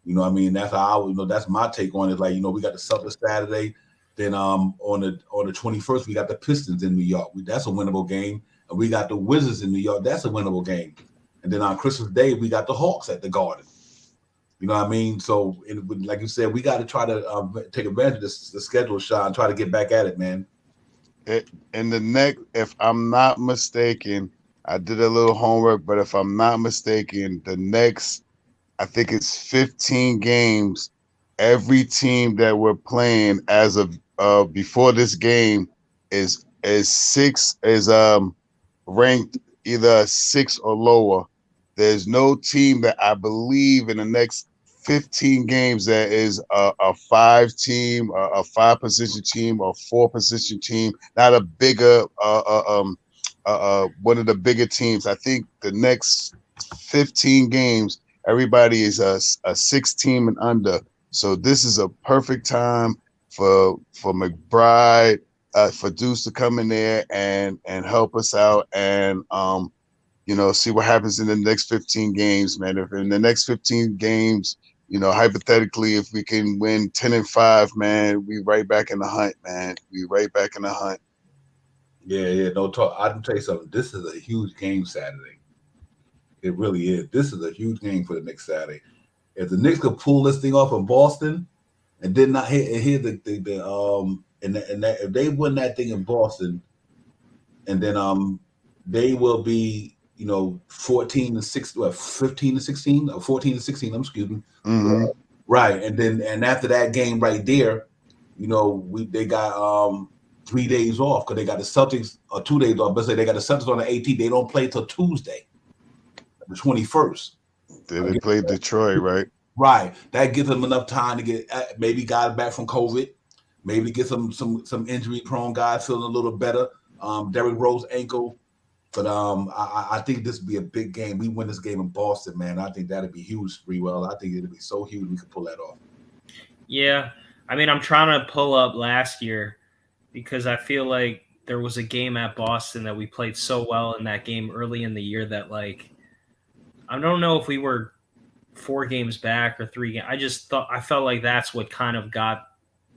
You know what I mean? That's how that's my take on it. Like, we got the Celtics Saturday. Then on the 21st, we got the Pistons in New York. That's a winnable game. And we got the Wizards in New York. That's a winnable game. And then on Christmas Day, we got the Hawks at the Garden. You know what I mean? So, like you said, we got to try to take advantage of the schedule shot and try to get back at it, man. In the next, if I'm not mistaken, I did a little homework, but if I'm not mistaken, the next, I think it's 15 games. Every team that we're playing as of before this game is ranked either 6 or lower. There's no team that I believe in the next 15 games that is a 5 team, a 5 position team, or 4 position team, not a bigger one of the bigger teams. I think the next 15 games, everybody is a 6 team and under. So this is a perfect time for McBride, for Deuce to come in there and help us out and see what happens in the next 15 games, man. If in the next 15 games, hypothetically, if we can win 10-5, man, we right back in the hunt, man. We right back in the hunt. Yeah, no talk. I can tell you something. This is a huge game Saturday. It really is. This is a huge game for the next Saturday. if the Knicks could pull this thing off in Boston and did not hit and hear if they win that thing in Boston, and then they will be 14 to 6, 15 to 16 or 14 to 16. Excuse me. Mm-hmm. Right, and after that game right there, they got 3 days off because they got the Celtics, or 2 days off. Let's say they got the Celtics on the 18th. They don't play till Tuesday, the 21st. Then they played Detroit, right? Right, that gives them enough time to get maybe guys back from COVID, maybe get some injury prone guys feeling a little better. Derrick Rose ankle, but I think this would be a big game. We win this game in Boston, man. I think that'd be huge, Sprewell. I think it'd be so huge we could pull that off. Yeah, I mean, I'm trying to pull up last year because I feel like there was a game at Boston that we played so well in that game early in the year that, like, I don't know if we were 4 games back or 3 games. I felt like that's what kind of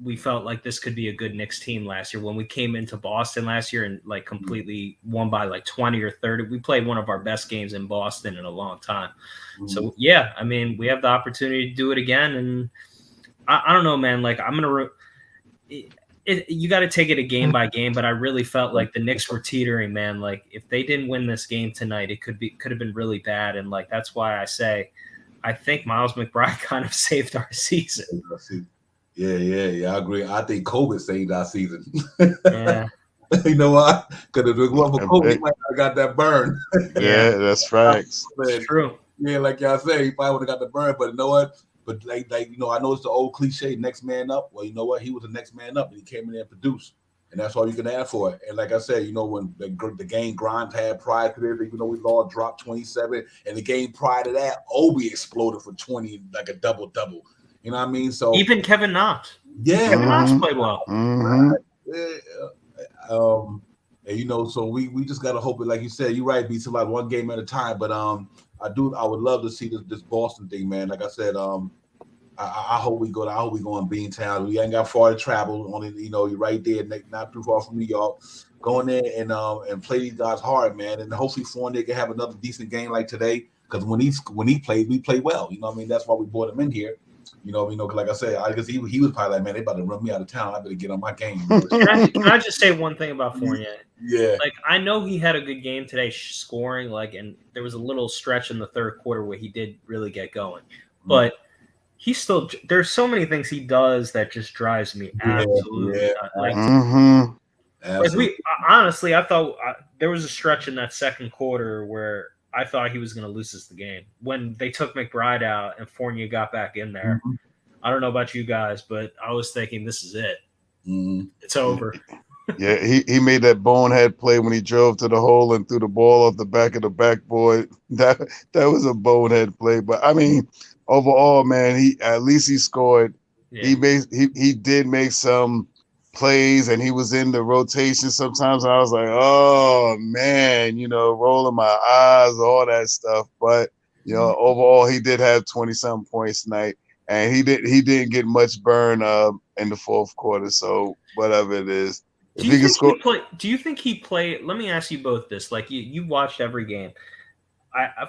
we felt like this could be a good Knicks team last year when we came into Boston last year and like completely won by like 20 or 30. We played one of our best games in Boston in a long time. Mm-hmm. So yeah, I mean, we have the opportunity to do it again. And I don't know, man, like you got to take it a game by game, but I really felt like the Knicks were teetering, man. Like if they didn't win this game tonight, it could have been really bad. And like, that's why I say, I think Miles McBride kind of saved our season. Yeah, I agree. I think COVID saved our season. Yeah. You know why? Because if it wasn't for COVID, he might have got that burn. Yeah, that's facts. It's true. Yeah, like y'all say, he probably would have got the burn. But you know what? But like I know it's the old cliche, next man up. Well, you know what? He was the next man up, and he came in there and produced. And that's all you can add for it. And like I said, when the game Grimes had prior to this, even though we all dropped 27, and the game prior to that, Obi exploded for 20, like a double-double. You know what I mean? So even Kevin Knox. Yeah. Kevin Knox played well. Mm-hmm. And so we just gotta hope it, like you said, you're right, be like one game at a time. But I would love to see this Boston thing, man. Like I said, I hope we go. I hope we go in Beantown. We ain't got far to travel. Only you're right there, not too far from New York. Go in there and play these guys hard, man. And hopefully Fournier can have another decent game like today. Because when he played, we played well. You know what I mean? That's why we brought him in here. Cause like I said, I guess he was probably like, man, they about to run me out of town. I better get on my game. Can I just say one thing about Fournier? Yeah. Like, I know he had a good game today scoring, and there was a little stretch in the third quarter where he did really get going. But he's still – there's so many things he does that just drives me absolutely nuts. Like, honestly, I thought there was a stretch in that second quarter where – I thought he was going to lose us the game when they took McBride out and Fournier got back in there. Mm-hmm. I don't know about you guys, but I was thinking this is it. Mm-hmm. It's over. Yeah, he made that bonehead play when he drove to the hole and threw the ball off the back of the backboard. That was a bonehead play. But I mean, overall, man, he scored. Yeah. He did make some plays and he was in the rotation sometimes. I was like, oh man, rolling my eyes, all that stuff. But overall, he did have 20-something points tonight, and he didn't get much burn in the fourth quarter. So whatever it is, do you think he played? Let me ask you both this: like you watched every game.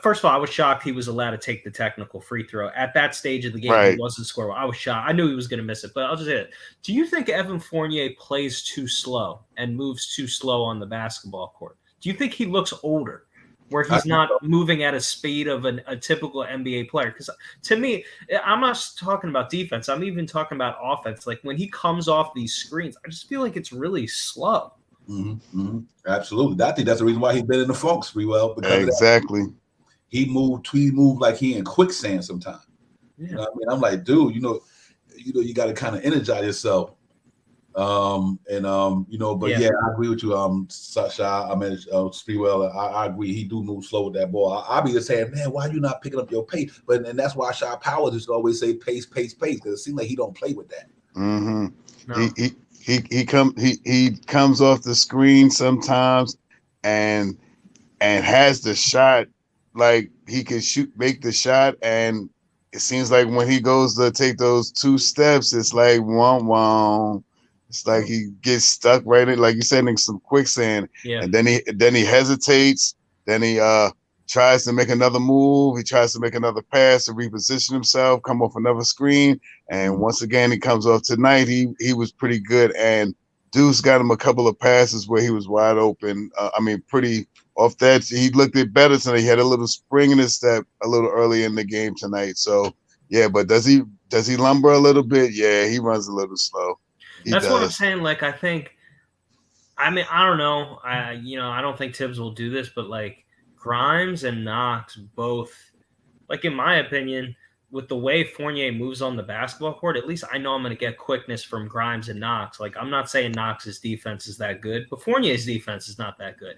First of all, I was shocked he was allowed to take the technical free throw at that stage of the game. Right. He wasn't scoring. I was shocked. I knew he was going to miss it, but I'll just say it. Do you think Evan Fournier plays too slow and moves too slow on the basketball court? Do you think he looks older, where he's not moving at a speed of a typical NBA player? Because to me, I'm not talking about defense. I'm even talking about offense. Like when he comes off these screens, I just feel like it's really slow. Mm-hmm, mm-hmm. Absolutely. I think that's the reason why he's been in the funks pretty well. Because exactly. He moved like he in quicksand sometimes. Yeah. You know what I mean? I'm like, dude, you got to kind of energize yourself. But yeah, I agree with you, Sasha. I mean, Sprewell, I agree. He do move slow with that ball. I'll be just saying, man, why you not picking up your pace? And that's why Shy Powell just always say pace, because it seems like he don't play with that. Mm-hmm. No. He comes off the screen sometimes and has the shot, like he can make the shot, and it seems like when he goes to take those 2 steps, it's like womp. It's like he gets stuck right in, like you said, in some quicksand. Yeah. And then he hesitates, then he tries to make another move. He tries to make another pass to reposition himself, come off another screen. And once again, he comes off tonight. He was pretty good. And Deuce got him a couple of passes where he was wide open. Pretty off that. He looked it better tonight. He had a little spring in his step a little early in the game tonight. So, yeah, but does he lumber a little bit? Yeah, he runs a little slow. That's what I'm saying. Like, I don't know. I don't think Tibbs will do this, but like Grimes and Knox both, like in my opinion, with the way Fournier moves on the basketball court, at least I know I'm going to get quickness from Grimes and Knox. Like, I'm not saying Knox's defense is that good, but Fournier's defense is not that good.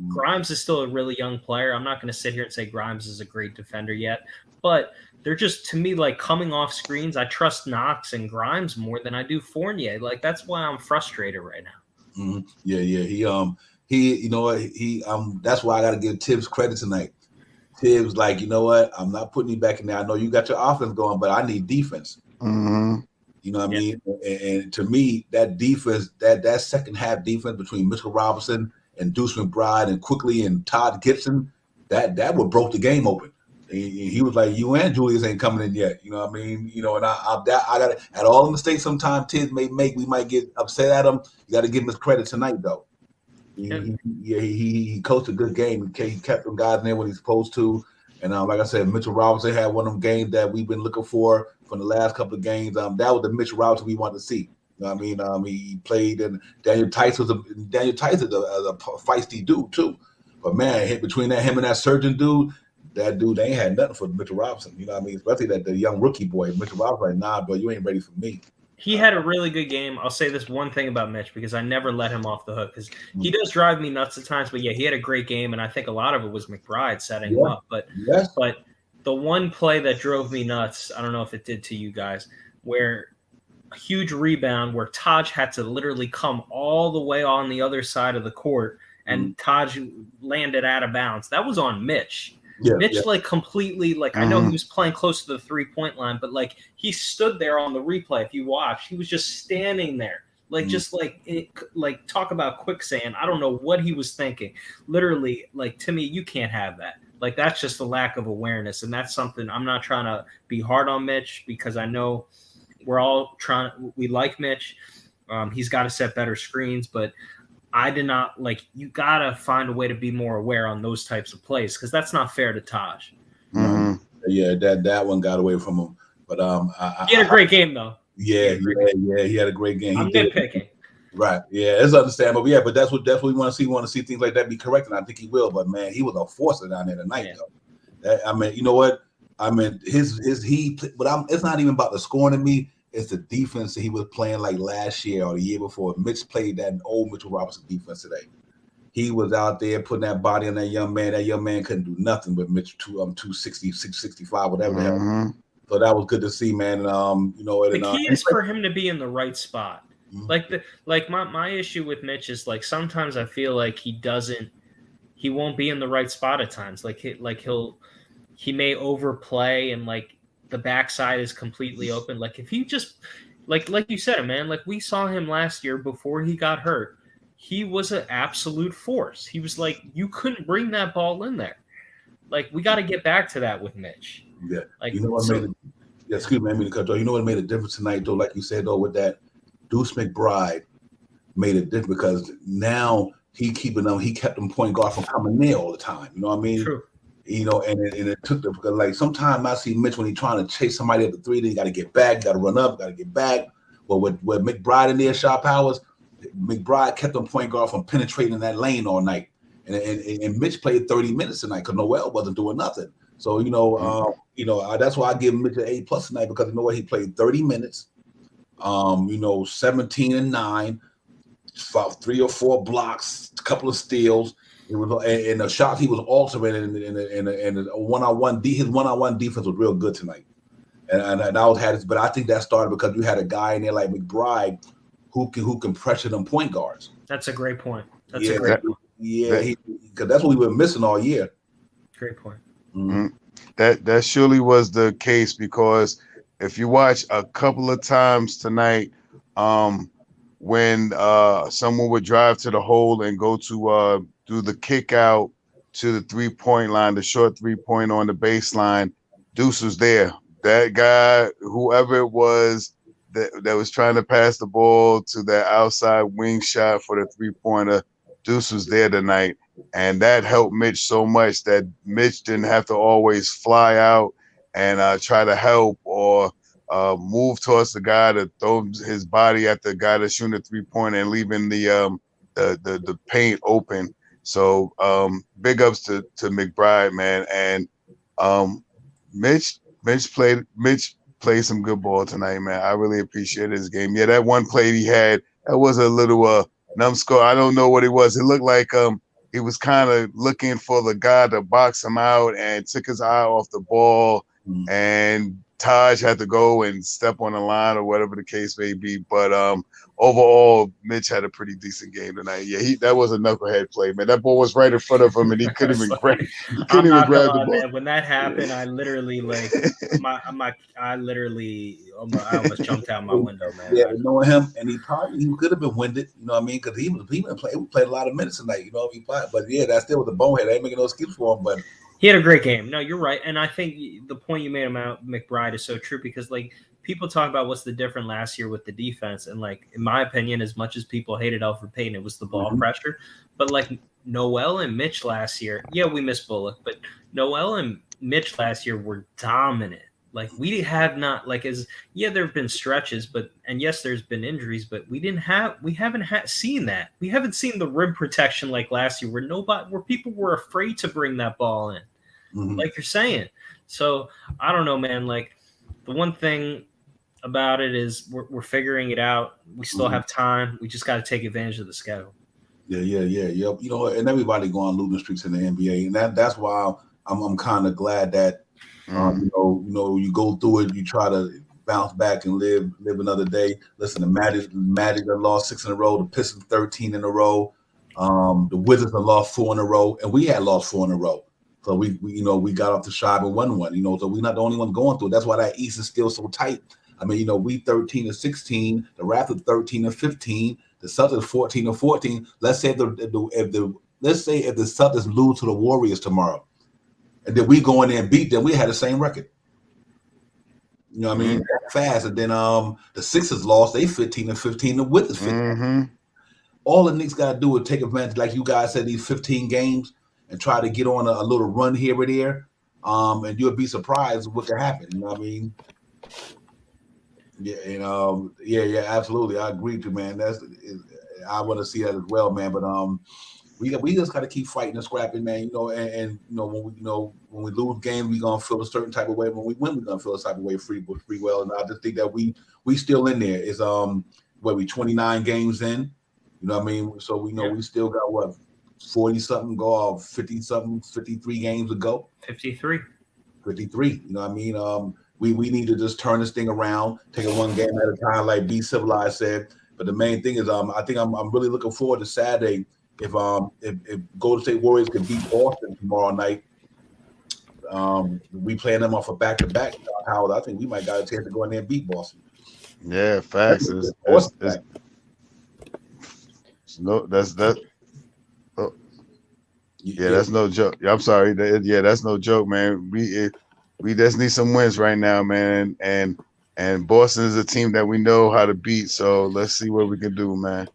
Grimes is still a really young player. I'm not going to sit here and say Grimes is a great defender yet, but they're just, to me, like coming off screens. I trust Knox and Grimes more than I do Fournier. Like, that's why I'm frustrated right now. Mm-hmm. Yeah. He, you know what? That's why I got to give Tibbs credit tonight. Tibbs, like, you know what? I'm not putting you back in there. I know you got your offense going, but I need defense. Mm-hmm. You know what I mean? And to me, that defense, that second half defense between Mitchell Robinson and Deuce McBride and Quickly and Todd Gibson, that what broke the game open. He was like, you and Julius ain't coming in yet. You know what I mean? You know, and I got it. At all the mistakes sometimes Tibbs may make, we might get upset at him. You got to give him his credit tonight, though. He coached a good game. He kept them guys in there when he's supposed to. And like I said, Mitchell Robinson had one of them games that we've been looking for from the last couple of games. That was the Mitchell Robinson we wanted to see. You know what I mean? He played, and Daniel Tice is a feisty dude too. But man, between him and that surgeon dude, that dude, they ain't had nothing for Mitchell Robinson. You know what I mean? Especially the young rookie boy, Mitchell Robinson. Like, nah, bro, you ain't ready for me. He had a really good game. I'll say this one thing about Mitch, because I never let him off the hook, because he does drive me nuts at times. But yeah, he had a great game, and I think a lot of it was McBride setting him up. But the one play that drove me nuts, I don't know if it did to you guys, where a huge rebound where Taj had to literally come all the way on the other side of the court, and Taj landed out of bounds. That was on Mitch. Mitch like completely, like, I know he was playing close to the 3-point line, but like he stood there on the replay. If you watch, he was just standing there, like just like talk about quicksand. I don't know what he was thinking. Literally, like, to me, you can't have that. Like, that's just a lack of awareness, and that's something. I'm not trying to be hard on Mitch, because I know we like Mitch. He's got to set better screens, but I did not, like, you got to find a way to be more aware on those types of plays, because that's not fair to Taj. Mm-hmm. Yeah, that one got away from him. But he had a great game, though. Yeah, he had a great game. I'm nitpicking. Right. Yeah, it's understandable. Yeah, but that's what definitely want to see. Want to see things like that be corrected. I think he will. But man, he was a force down there tonight, though. I mean, you know what? I mean, it's not even about the scoring to me. It's the defense that he was playing like last year or the year before. Mitch played that old Mitchell Robinson defense today. He was out there putting that body on that young man. That young man couldn't do nothing with Mitch 260, 665, whatever the hell. So that was good to see, man. You know, the key is for him to be in the right spot. My issue with Mitch is, like, sometimes I feel like he won't be in the right spot at times. He may overplay, and like the backside is completely open. Like, if he just like you said, man, like we saw him last year before he got hurt. He was an absolute force. He was like, you couldn't bring that ball in there. Like, we got to get back to that with Mitch. Yeah. Like, you know what made it? Yeah, excuse me, I mean to cut though. You know what made a difference tonight, though, like you said, though, with that Deuce McBride made it different, because now he kept them point guard from coming near all the time. You know what I mean? True. You know, and it took them, because like sometimes I see Mitch when he's trying to chase somebody at the three, then you got to get back, got to run up, got to get back. Well, with McBride in there, shot powers, McBride kept them point guard from penetrating that lane all night. And Mitch played 30 minutes tonight because Noel wasn't doing nothing. So, you know, that's why I give Mitch an A+ tonight, because you know what, he played 30 minutes. 17 and 9, 3 or 4 blocks, a couple of steals. It was, and the shots he was altering in the one-on-one. His one-on-one defense was real good tonight, and I was had it. But I think that started because you had a guy in there like McBride who can pressure them point guards. That's a great point. Because that's what we were missing all year. Great point. Mm-hmm. That surely was the case, because if you watch a couple of times tonight, when someone would drive to the hole and go to do the kick out to the 3-point line, the short 3-point on the baseline, Deuce was there. That guy, whoever it was that was trying to pass the ball to that outside wing shot for the 3-pointer, Deuce was there tonight. And that helped Mitch so much that Mitch didn't have to always fly out and try to help or move towards the guy to throw his body at the guy that's shooting the 3-pointer and leaving the paint open. So big ups to McBride, man. And Mitch played some good ball tonight, man. I really appreciate his game. Yeah, that one play he had, that was a little numbskull. I don't know what it was. It looked like he was kind of looking for the guy to box him out and took his eye off the ball, and Taj had to go and step on the line or whatever the case may be. But overall, Mitch had a pretty decent game tonight. Yeah, that was a knucklehead play, man. That ball was right in front of him, and he couldn't even grab the ball. Man, when that happened, I literally I almost jumped out my window, man. Yeah, knowing him, and he could have been winded, you know what I mean? Because he played a lot of minutes tonight, you know what I mean? But yeah, that still was a bonehead. I ain't making no excuse for him, but he had a great game. No, you're right, and I think the point you made about McBride is so true because like people talk about what's the difference last year with the defense, and like in my opinion, as much as people hated Alfred Payton, it was the ball pressure. But like Noel and Mitch last year, yeah, we missed Bullock, but Noel and Mitch last year were dominant. Like we have not there have been stretches, and yes, there's been injuries, but we haven't seen that. We haven't seen the rim protection like last year where people were afraid to bring that ball in, like you're saying. So I don't know, man. Like the one thing about it is we're figuring it out. We still have time. We just got to take advantage of the schedule. Yeah. You know, and everybody go on losing streaks in the NBA, and that's why I'm kind of glad that. You know, you go through it, you try to bounce back and live another day. Listen, the Magic that lost 6 in a row, the Pistons 13 in a row, the Wizards have lost 4 in a row, and we had lost 4 in a row. So we got off the shive and won one. You know, so we're not the only one going through it. That's why that East is still so tight. I mean, you know, we 13-16, the Raptors 13-15, the Celtics 14-14. Let's say if the Celtics lose to the Warriors tomorrow, and then we go in there and beat them, we had the same record. You know what I mean? Fast. And then the Sixers lost, they 15-15, the Wizards 15. All the Knicks got to do is take advantage, like you guys said, these 15 games and try to get on a little run here or there. And you'll be surprised what can happen. You know what I mean? Yeah, and yeah, absolutely. I agree with you, man. I want to see that as well, man. But we just got to keep fighting and scrapping, man. You know, and you know when we lose games, we gonna feel a certain type of way. When we win, we gonna feel a type of way free well. And I just think that we still in there. It's we 29 games in. You know what I mean? So we know we still got 40-something go, 50-something, 53 games to go. 53. You know what I mean? We need to just turn this thing around, take it one game at a time, like Be Civilized said. But the main thing is, I think I'm really looking forward to Saturday. If Golden State Warriors can beat Boston tomorrow night, we playing them off a back-to-back. Howard, I think we might got a chance to go in there and beat Boston. Yeah, facts. That's no joke. I'm sorry. That's no joke, man. We just need some wins right now, man. And Boston is a team that we know how to beat. So let's see what we can do, man.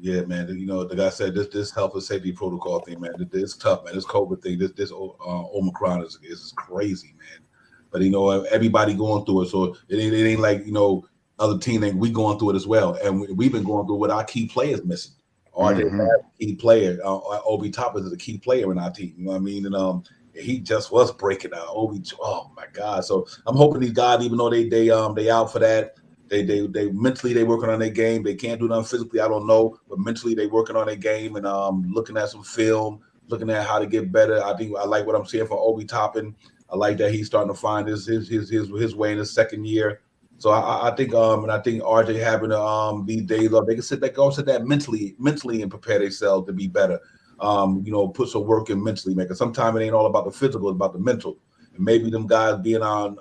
Yeah, man. You know, the guy said this health and safety protocol thing, man. It's tough, man. This COVID thing, this Omicron is crazy, man. But you know, everybody going through it, so it ain't like, you know, other team ain't we going through it as well. And we've been going through with our key players missing. RJ key player, Obi Toppin is a key player in our team. You know what I mean? And he just was breaking out. Oh my God! So I'm hoping these guys, even though they out for that. They mentally they working on their game. They can't do nothing physically, I don't know, but mentally they working on their game and looking at some film, looking at how to get better. I think I like what I'm seeing from Obi Toppin. I like that he's starting to find his way in his second year. So I think RJ having these days off, they can sit that mentally and prepare themselves to be better. You know, put some work in mentally, man. Because sometimes it ain't all about the physical, it's about the mental. And maybe them guys being on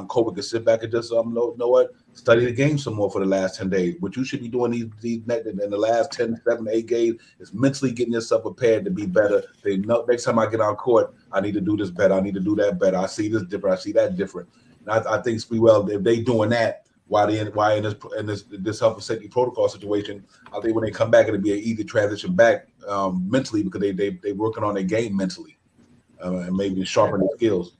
COVID can sit back and just know what, study the game some more for the last 10 days. What you should be doing these in the last 10, 7, 8 games is mentally getting yourself prepared to be better. They know next time I get on court, I need to do this better. I need to do that better. I see this different. I see that different. And I think Speedwell, if they doing that, why in this health and safety protocol situation, I think when they come back, it'll be an easy transition back mentally because they working on their game mentally and maybe sharpen their skills.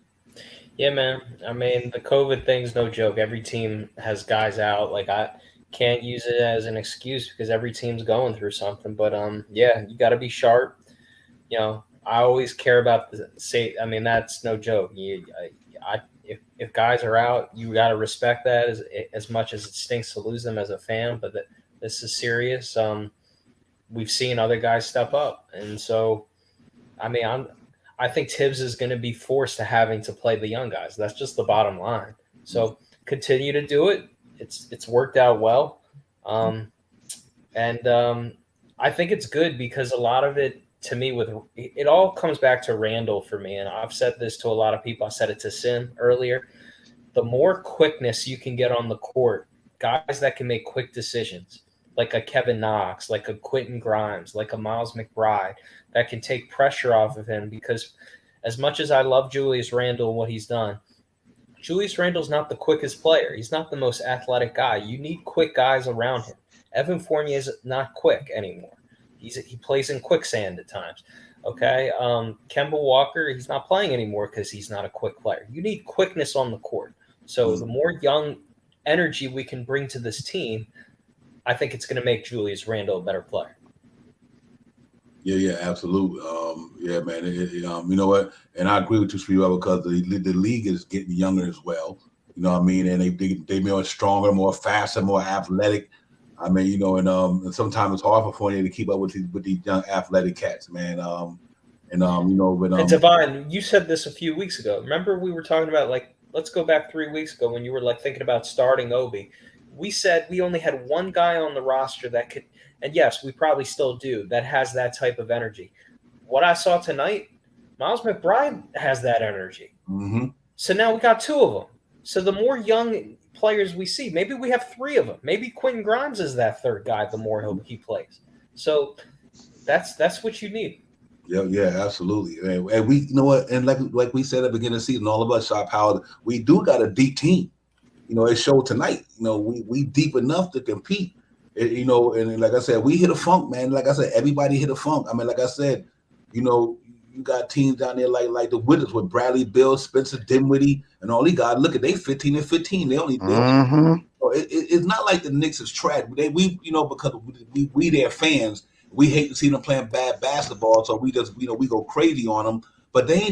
Yeah, man. I mean, the COVID thing's no joke. Every team has guys out. Like, I can't use it as an excuse because every team's going through something. But yeah, you got to be sharp. I always care about the say. I mean, that's no joke. If guys are out, you got to respect that as much as it stinks to lose them as a fan. But this is serious. We've seen other guys step up, and so I mean, I think Tibbs is going to be forced to having to play the young guys. That's just the bottom line. So continue to do it. It's worked out well, and I think it's good because a lot of it, to me, it all comes back to Randall for me. And I've said this to a lot of people. I said it to Sin earlier. The more quickness you can get on the court, guys that can make quick decisions, like a Kevin Knox, like a Quentin Grimes, like a Miles McBride, that can take pressure off of him. Because as much as I love Julius Randle and what he's done, Julius Randle's not the quickest player. He's not the most athletic guy. You need quick guys around him. Evan Fournier is not quick anymore. He plays in quicksand at times. Okay. Kemba Walker, he's not playing anymore because he's not a quick player. You need quickness on the court. So the more young energy we can bring to this team, I think it's going to make Julius Randle a better player. Yeah, absolutely. Yeah, man. You know what? And I agree with you, Speedwell, because the league is getting younger as well. You know what I mean? And they more stronger, more faster, more athletic. I mean, and sometimes it's hard for Fournier to keep up with these young athletic cats, man. And Devon, you said this a few weeks ago. Remember we were talking about, like, let's go back 3 weeks ago when you were like thinking about starting Obi. We said we only had one guy on the roster that could, and yes, we probably still do, that has that type of energy. What I saw tonight, Miles McBride has that energy. Mm-hmm. So now we got two of them. So the more young players we see, maybe we have three of them. Maybe Quentin Grimes is that third guy the more he plays. So that's what you need. Yeah, absolutely. And we, you know what, and like we said at the beginning of the season, all of us, Shop Howard, we do got a deep team. It showed tonight. We deep enough to compete. And like I said, we hit a funk, man. Like I said, everybody hit a funk. I mean, like I said, you got teams down there like the Wizards with Bradley Beal, Spencer Dinwiddie, and all these guys. Look at they 15 and 15. They only. It's not like the Knicks is trash. Because we their fans. We hate to see them playing bad basketball, so we just we go crazy on them. But they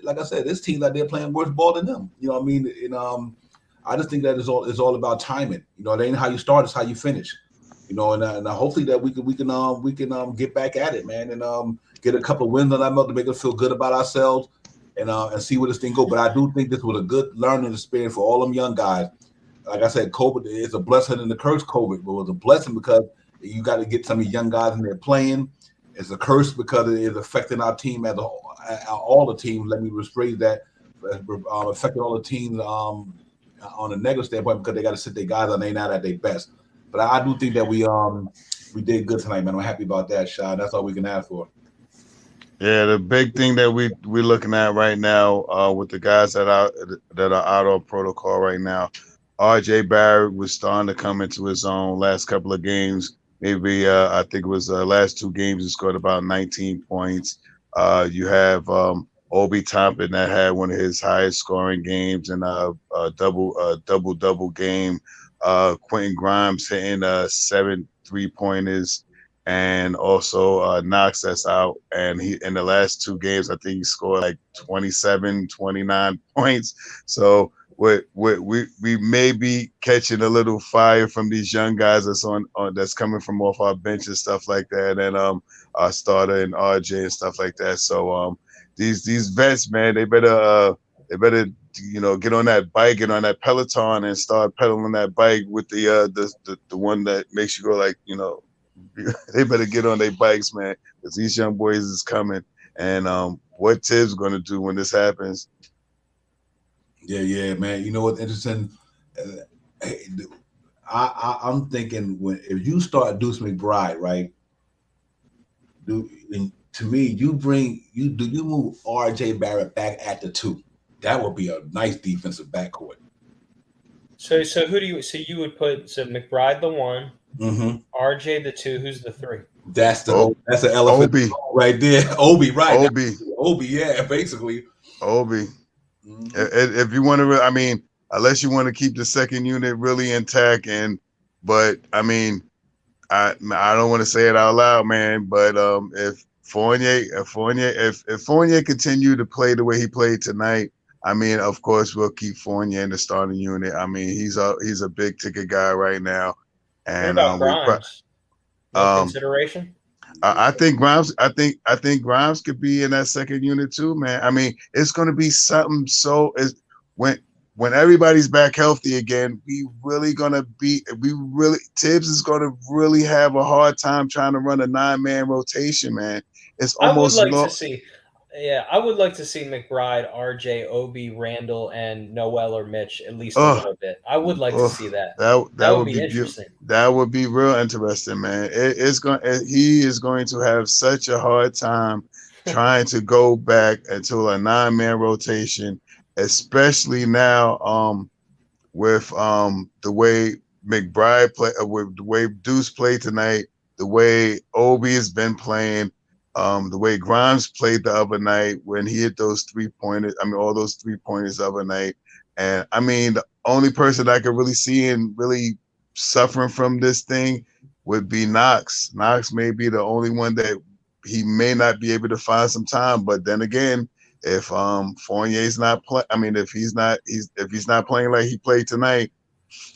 like I said, this team's out there playing worse ball than them. You know what I mean? And I just think that it's all about timing. It ain't how you start, it's how you finish. And hopefully that we can get back at it, man, and get a couple of wins on that belt to make us feel good about ourselves and see where this thing go. But I do think this was a good learning experience for all them young guys. Like I said, COVID is a blessing and a curse. COVID, but it was a blessing because you got to get some of the young guys in there playing. It's a curse because it is affecting our team as all the teams. Let me rephrase that. Affecting all the teams on a negative standpoint because they got to sit their guys on. They not at their best. But I do think that we did good tonight, man. I'm happy about that, Sean. That's all we can ask for. Yeah, the big thing that we're looking at right now with the guys that are out on protocol right now, RJ Barrett was starting to come into his own last couple of games. Maybe I think it was the last 2 games he scored about 19 points. You have Obi Toppin that had one of his highest scoring games in a double game. Quentin Grimes hitting 7 3-pointers, and also Knox that's out. And he in the last 2 games, I think he scored like 27, 29 points. So we may be catching a little fire from these young guys that's coming from off our bench and stuff like that, and our starter and RJ and stuff like that. So these vets, man, they better get on that bike, get on that Peloton, and start pedaling that bike with the one that makes you go like, they better get on their bikes, man, because these young boys is coming. And what Tibbs going to do when this happens? Yeah, man. You know what's interesting? Hey, I'm thinking if you start Deuce McBride, right? And to me, you move R.J. Barrett back at the 2. That would be a nice defensive backcourt. So who do you? So you would put McBride the 1, Mm-hmm. RJ the 2. Who's the 3? Oh, That's the elephant Obi, right there. Obi, right? Obi, Obi, yeah, basically. Obi. Mm-hmm. If you want to, I mean, unless you want to keep the second unit really intact, but I mean, I don't want to say it out loud, man. But if Fournier continue to play the way he played tonight, I mean, of course we'll keep Fournier in the starting unit. I mean, he's a big ticket guy right now, What and about Grimes? No um consideration. I think Grimes. I think Grimes could be in that second unit too, man. I mean, it's going to be something. So is when when everybody's back healthy again, we really Tibbs is going to really have a hard time trying to run a 9-man rotation, man. It's I would almost like low. to see. Yeah, I would like to see McBride, RJ, Obi, Randall, and Noel or Mitch at least a Oh, little bit. I would like to oh, see that. that That would would be be beautiful. interesting. That would be real interesting, man. It's going. He is going to have such a hard time trying to go back into a 9-man rotation, especially now. With the way McBride play, with the way Deuce played tonight, the way Obi has been playing, the way Grimes played the other night when he hit those 3-pointers. I mean, all those 3-pointers the other night. And I mean, the only person I could really see and really suffering from this thing would be Knox. Knox may be the only one that he may not be able to find some time. But then again, if Fournier's not play, I mean, if he's not playing like he played tonight,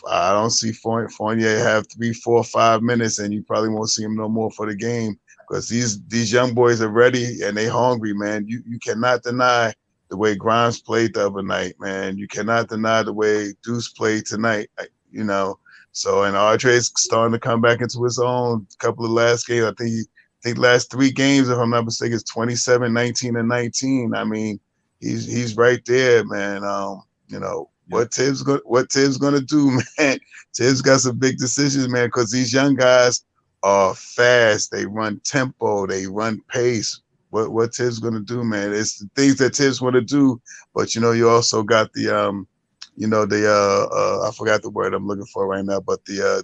I don't see Fournier have 3, 4, 5 minutes, and you probably won't see him no more for the game because these young boys are ready and they hungry, man. You cannot deny the way Grimes played the other night, man. You cannot deny the way Deuce played tonight. You know, so and RJ's starting to come back into his own. A couple of last games, I think last 3 games, if I'm not mistaken, is 27, 19, and 19. I mean, he's right there, man. You know, Yep. what Tibbs gonna do, man? Tibbs got some big decisions, man, because these young guys are fast. They run tempo, they run pace. What Tibbs gonna do, man? It's the things that Tibbs want to do, but you also got the I forgot the word I'm looking for right now, but the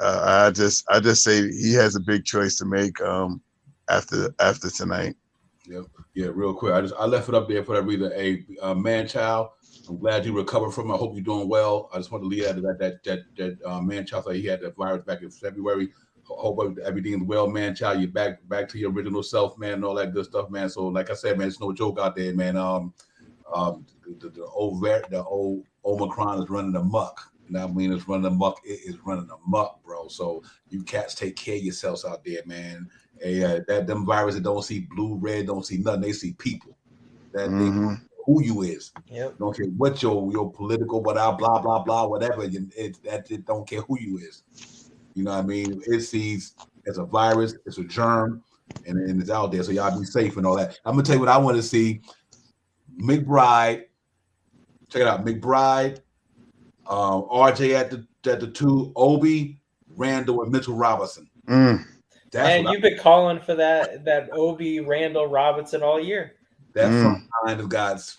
I just say he has a big choice to make after tonight. Yep. Yeah, real quick. I left it up there for that reason. Hey, man, child. I'm glad you recovered from it. I hope you're doing well. I just want to leave out of that man, child. He had that virus back in February. Hope everything's well, man, child. You're back to your original self, man, and all that good stuff, man. So, like I said, man, it's no joke out there, man. The old Omicron is running amok. You know what I mean? It's running amok. It is running amok, bro. So you cats take care of yourselves out there, man. Hey, that them viruses don't see blue, red, don't see nothing. They see people. That they who you is. Yep. Don't care what your political, whatever, blah blah blah, whatever. It don't care who you is. You know what I mean? It sees as a virus, it's a germ, and it's out there. So y'all be safe and all that. I'm gonna tell you what I want to see. McBride, check it out. McBride, RJ at the 2, Obi, Randall, and Mitchell Robinson. And you've been calling for that Obi, Randall, Robinson all year. That front line has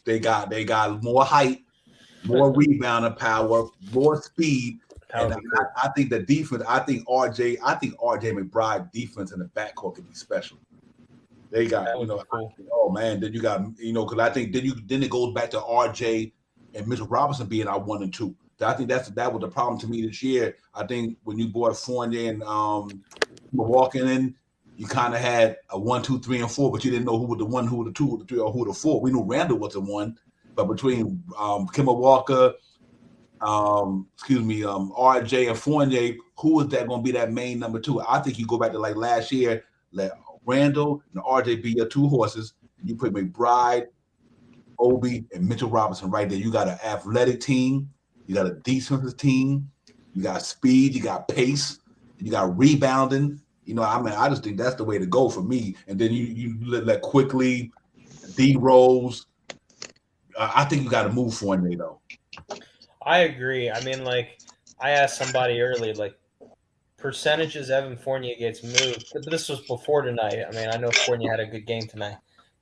got got more height, more rebounding power, more speed. And I think the defense, I think RJ McBride defense in the backcourt could be special. They got, cool. oh man, then you got, because I think then it goes back to RJ and Mitchell Robinson being our 1 and 2. I think that was the problem to me this year. I think when you brought Fournier and walking in, you kind of had a 1, 2, 3, and 4, but you didn't know who was the 1, who was the 2, who was the 3, or who was the 4. We knew Randall was the 1, but between Kemba Walker, RJ and Fournier, who is that going to be that main number 2? I think you go back to like last year, let Randall and RJ be your 2 horses, and you put McBride, Obi, and Mitchell Robinson right there. You got an athletic team, you got a defensive team, you got speed, you got pace, you got rebounding. I just think that's the way to go for me. And then you let Quickly, D Rose, I think you got to move Fournier though. I agree. I mean, like I asked somebody earlier, like percentages Evan Fournier gets moved. But this was before tonight. I mean, I know Fournier had a good game tonight.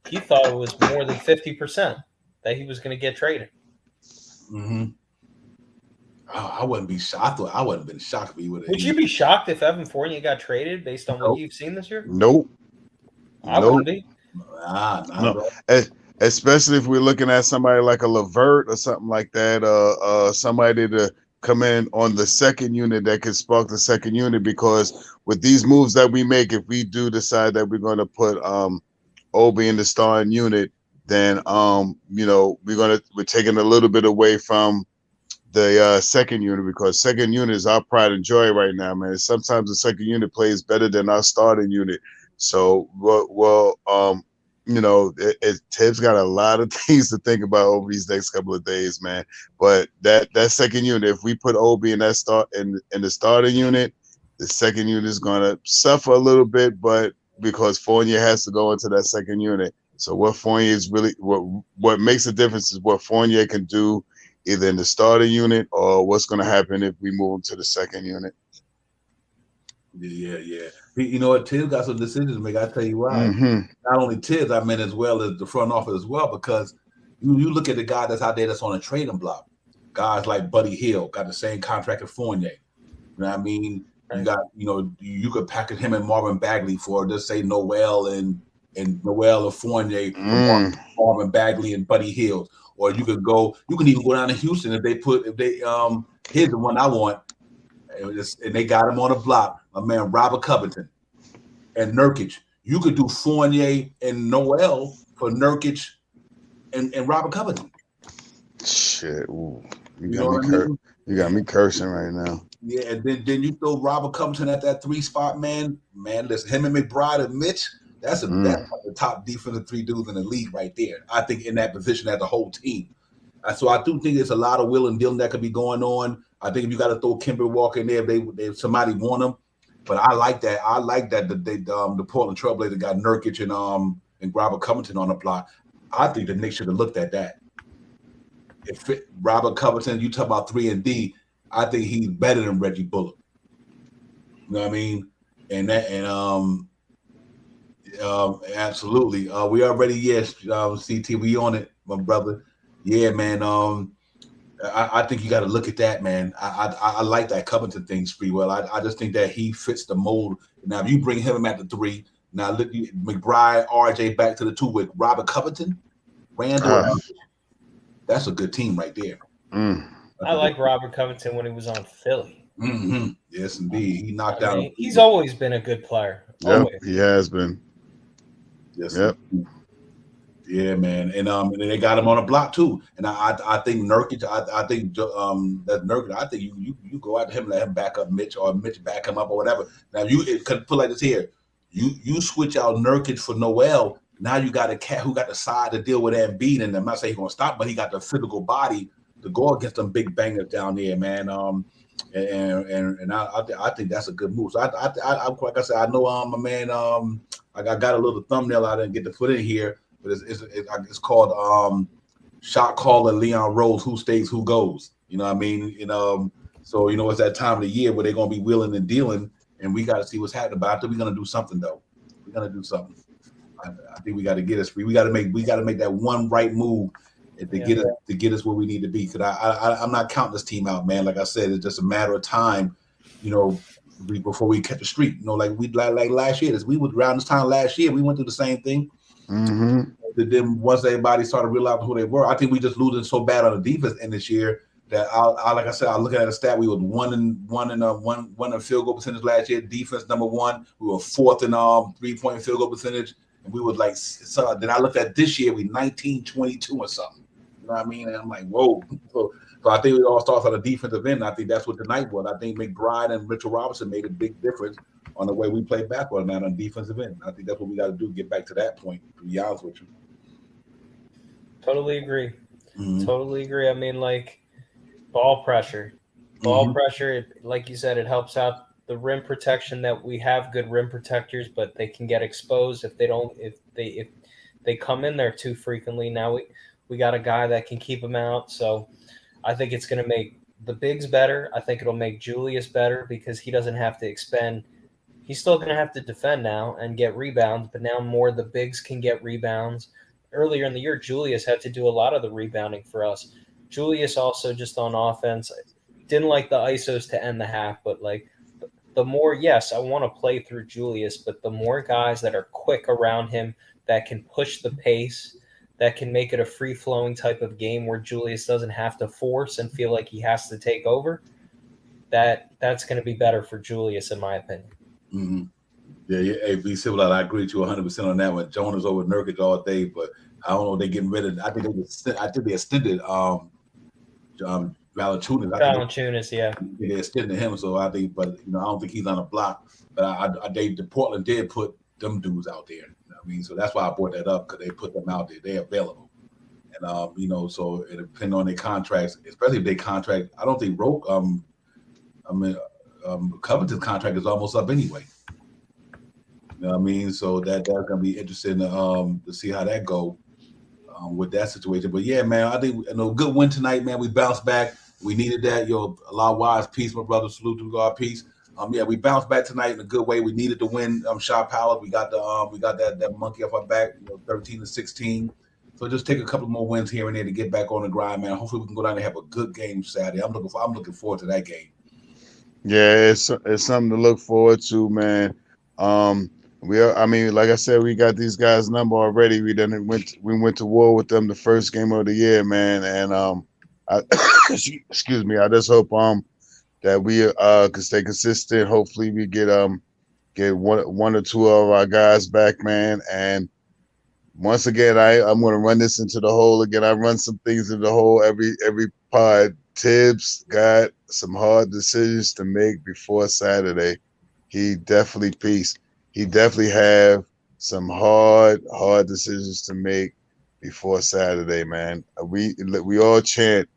He thought it was more than 50% that he was going to get traded. Mm-hmm. Oh, I wouldn't be shocked. I wouldn't have been shocked if he would have. Would you be shocked if Evan Fournier got traded based on what Nope. you've seen this year? Nope. I Nope. wouldn't be. Not No. at all. Especially if we're looking at somebody like a Levert or something like that, somebody to come in on the second unit that could spark the second unit. Because with these moves that we make, if we do decide that we're going to put Obi in the starting unit, then we're taking a little bit away from the second unit, because second unit is our pride and joy right now, man. Sometimes the second unit plays better than our starting unit. So, Tibbs got a lot of things to think about over these next couple of days, man. But that second unit, if we put Obi in that in the starting unit, the second unit is gonna suffer a little bit, but because Fournier has to go into that second unit. So what Fournier is really what makes a difference is what Fournier can do either in the starting unit or what's going to happen if we move him to the second unit. Yeah. You know what? Tibbs got some decisions to make. I tell you why. Mm-hmm. Not only Tibbs, I mean, as well as the front office as well, because you look at the guy that's out there that's on a trading block. Guys like Buddy Hield got the same contract as Fournier. You know what I mean? You got, you could package him and Marvin Bagley for just say Noel and Fournier for Marvin Bagley and Buddy Hield. Or you can even go down to Houston if here's the one I want. And they got him on the block. My man Robert Covington and Nurkic. You could do Fournier and Noel for Nurkic and Robert Covington. Shit. Ooh. You got me cursing right now. Yeah, and then you throw Robert Covington at that 3 spot, man. Man, listen, him and McBride and Mitch, that's like the top defensive 3 dudes in the league right there. I think in that position as a whole team. So I do think there's a lot of will and dealing that could be going on. I think if you got to throw Kimber Walker in there, if somebody want him. But I like that. I like that the Portland Trailblazers got Nurkic and Robert Covington on the block. I think the Knicks should have looked at that. If Robert Covington, you talk about 3 and D, I think he's better than Reggie Bullock. You know what I mean? Absolutely. We already, yes, CT, we on it, my brother. Yeah, man. I think you got to look at that, man. I like that Covington thing pretty well. I just think that he fits the mold. Now, if you bring him at the 3, now look, McBride, RJ back to the 2 with Robert Covington, Randall. That's a good team right there. I like Robert Covington when he was on Philly. Mm-hmm. Yes, indeed. He knocked out. He's always been a good player. Yep, he has been. Yes. Yep. Yeah, man, and they got him on a block too. And I think Nurkic, I think that Nurkic, I think you go out to him, let him back up Mitch, or Mitch back him up, or whatever. Now it could put like this here. You switch out Nurkic for Noel. Now you got a cat who got the side to deal with Embiid, and I'm not saying he's gonna stop, but he got the physical body to go against them big bangers down there, man. And I think that's a good move. So I like I said, I know my man. I got a little thumbnail I didn't get to put in here, but it's called Shot Caller Leon Rose. Who stays, who goes? You know what I mean? So it's that time of the year where they're gonna be wheeling and dealing, and we got to see what's happening. But I think we're gonna do something though. We're gonna do something. I think we got to get us free. We got to make that one right move to get us where we need to be. Because I'm not counting this team out, man. Like I said, it's just a matter of time, before we catch the streak. Like last year. We would around this time last year, we went through the same thing. Mm-hmm. Then once everybody started realizing who they were, I think we just losing so bad on the defense in this year that like I said, I looking at a stat. We was one in field goal percentage last year. Defense number 1. We were 4th in 3-point field goal percentage. And we was like, so then I looked at this year, we 19-22 or something. You know what I mean? And I'm like, whoa. So I think it all starts on the defensive end. I think that's what tonight was. I think McBride and Mitchell Robinson made a big difference on the way we play basketball now on the defensive end. I think that's what we got to do, get back to that point, to be honest with you. Totally agree. Mm-hmm. Totally agree. I mean, like, ball pressure. Ball pressure, like you said, it helps out the rim protection that we have good rim protectors, but they can get exposed if they come in there too frequently. Now We got a guy that can keep him out. So I think it's going to make the bigs better. I think it'll make Julius better because he doesn't have to expend. He's still going to have to defend now and get rebounds, but now more the bigs can get rebounds. Earlier in the year, Julius had to do a lot of the rebounding for us. Julius also just on offense didn't like the ISOs to end the half, but like the more, yes, I want to play through Julius, but the more guys that are quick around him that can push the pace, that can make it a free flowing type of game where Julius doesn't have to force and feel like he has to take over, that's going to be better for Julius, in my opinion. Mm-hmm. Yeah. Hey, be civil. I agree with you 100% on that one. Jonas over Nurkic all day, but I don't know. They getting rid of. I think they extended Valanciunas, yeah. They extended him, so I think. But I don't think he's on a block. But the Portland did put them dudes out there. I mean, so that's why I brought that up because they put them out there. They're available, and so it depends on their contracts, especially if they contract. I don't think Covington's contract is almost up anyway. You know what I mean? So that's gonna be interesting to see how that go with that situation. But yeah, man, I think good win tonight, man. We bounced back. We needed that. Allah wise, peace, my brother. Salute to God, peace. Yeah, we bounced back tonight in a good way. We needed to win. Shot power. We got that monkey off our back. 13-16. So just take a couple more wins here and there to get back on the grind, man. Hopefully we can go down and have a good game Saturday. I'm looking forward to that game. Yeah, it's something to look forward to, man. Like I said, we got these guys' number already. We went to war with them the first game of the year, man. And excuse me, I just hope that we can stay consistent. Hopefully we get one or two of our guys back, man. And once again, I'm gonna run this into the hole again. I run some things into the hole every pod. Tibbs got some hard decisions to make before Saturday. He definitely have some hard decisions to make before Saturday, man. We all chant,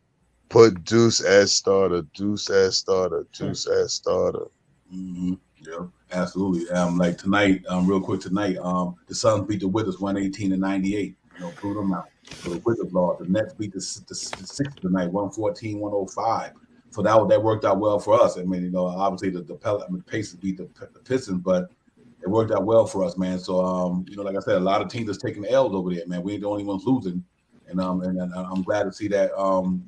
put Deuce as starter, Deuce as starter, Deuce as starter. Mm-hmm. Yeah, absolutely. Like tonight, real quick tonight, the Suns beat the Wizards 118-98. Blew them out. So the Wizards lost. The Nets beat the Sixers tonight 114-105. So that worked out well for us. I mean, obviously the Pacers beat the Pistons, but it worked out well for us, man. So like I said, a lot of teams are taking L's over there, man. We ain't the only ones losing. And I'm glad to see that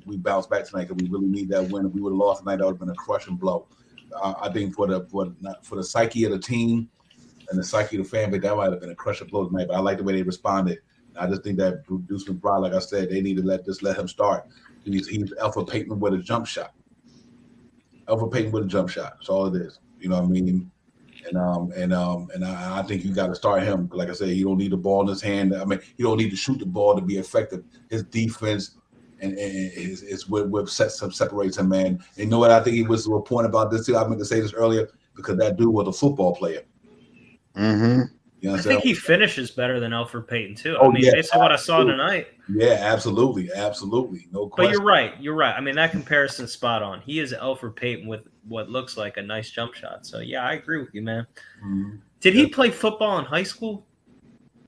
we bounced back tonight because we really need that win. If we would have lost tonight, that would have been a crushing blow. I think for the psyche of the team and the psyche of the family, that might have been a crushing blow tonight. But I like the way they responded. I just think that Deuce McBride, like I said, they need to let him start. He's Alpha Payton with a jump shot. Alpha Payton with a jump shot. That's all it is. You know what I mean? And I think you got to start him. Like I said, he don't need the ball in his hand. I mean, he don't need to shoot the ball to be effective. His defense and is what separates him, man. And you know what? I think he was a point about this too. I meant to say this earlier because that dude was a football player. Mm-hmm. You know I think he finishes better than Elfrid Payton too. Oh, I mean, based on what I saw tonight. Yeah, absolutely, no question. But you're right. I mean, that comparison's spot on. He is Elfrid Payton with what looks like a nice jump shot. So yeah, I agree with you, man. Mm-hmm. Did he play football in high school?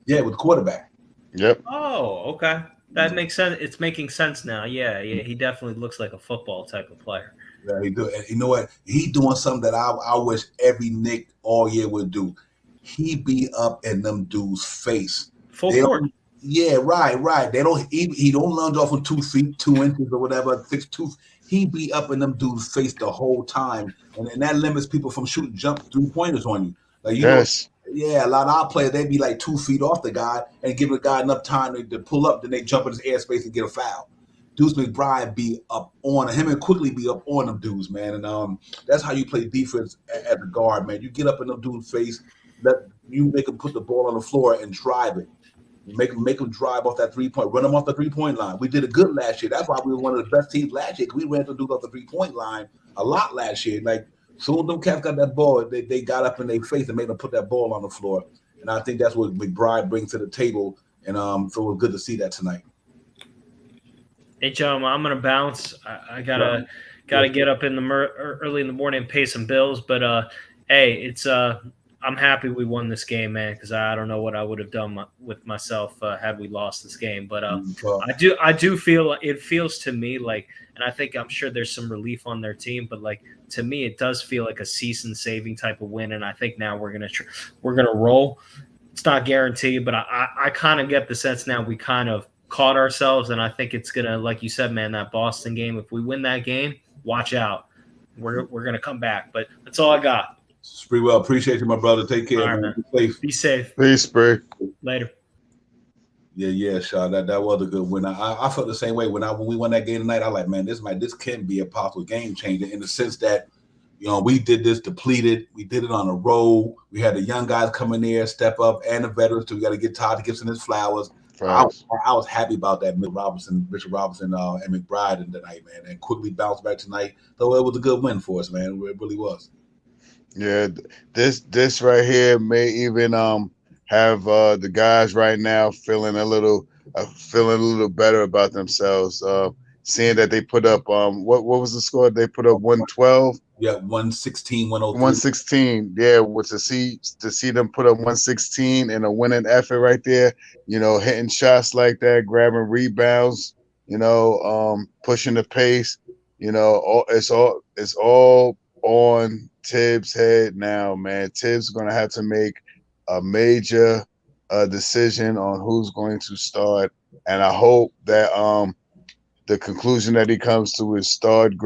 Yeah, with quarterback. Yep. Oh, okay. That makes sense. It's making sense now. Yeah. He definitely looks like a football type of player. Yeah, he do. And you know what? He doing something that I wish every Knick all year would do. He be up in them dudes' face. Full court. Yeah, right. They don't. He don't lunge off on 2 feet, 2 inches or whatever, 6'2". He be up in them dudes' face the whole time, and that limits people from shooting jump 3-pointers on you. Like yes. Yeah, a lot of our players, they be like 2 feet off the guy and give the guy enough time to pull up, then they jump in his airspace and get a foul. Deuce McBride be up on him and quickly be up on them dudes, man. And that's how you play defense as a guard, man. You get up in them dudes' face, you make them put the ball on the floor and drive it. Make them drive off that 3-point, run them off the 3-point line. We did it good last year. That's why we were one of the best teams last year. We ran to do off the 3-point line a lot last year. Like, soon as them cats got that ball, they got up in their face and made them put that ball on the floor. And I think that's what McBride brings to the table. And so it was good to see that tonight. Hey, Joe, I'm gonna bounce. I gotta get up in the early in the morning and pay some bills. But hey, it's I'm happy we won this game, man, because I don't know what I would have done with myself had we lost this game. But I do feel it feels to me like, and I think I'm sure there's some relief on their team, but like to me, it does feel like a season saving type of win. And I think now we're gonna roll. It's not guaranteed, but I kind of get the sense now we kind of caught ourselves, and I think it's gonna, like you said, man, that Boston game. If we win that game, watch out. We're gonna come back. But that's all I got. Pretty well. Appreciate you, my brother. Take care, All right, man. man. Be safe. Be safe. Peace, Spree. Later. Yeah, Shaw. That was a good win. I felt the same way when we won that game tonight. I like, man, this can be a possible game changer in the sense that, you know, we did this depleted. We did it on the road. We had the young guys come in there, step up, and the veterans. So we got to get Todd Gibson his flowers. I was happy about that. Richard Robinson, and McBride tonight, man, and quickly bounced back tonight. So it was a good win for us, man. It really was. Yeah, this right here may even have the guys right now feeling a little better about themselves. Seeing that they put up what was the score? They put up 112. Yeah, 116, 103. 116. Yeah, to see them put up 116 and a winning effort right there. You know, hitting shots like that, grabbing rebounds. You know, pushing the pace. You know, it's all on Tibbs' head now, man. Tibbs is going to have to make a major decision on who's going to start, and I hope that the conclusion that he comes to is start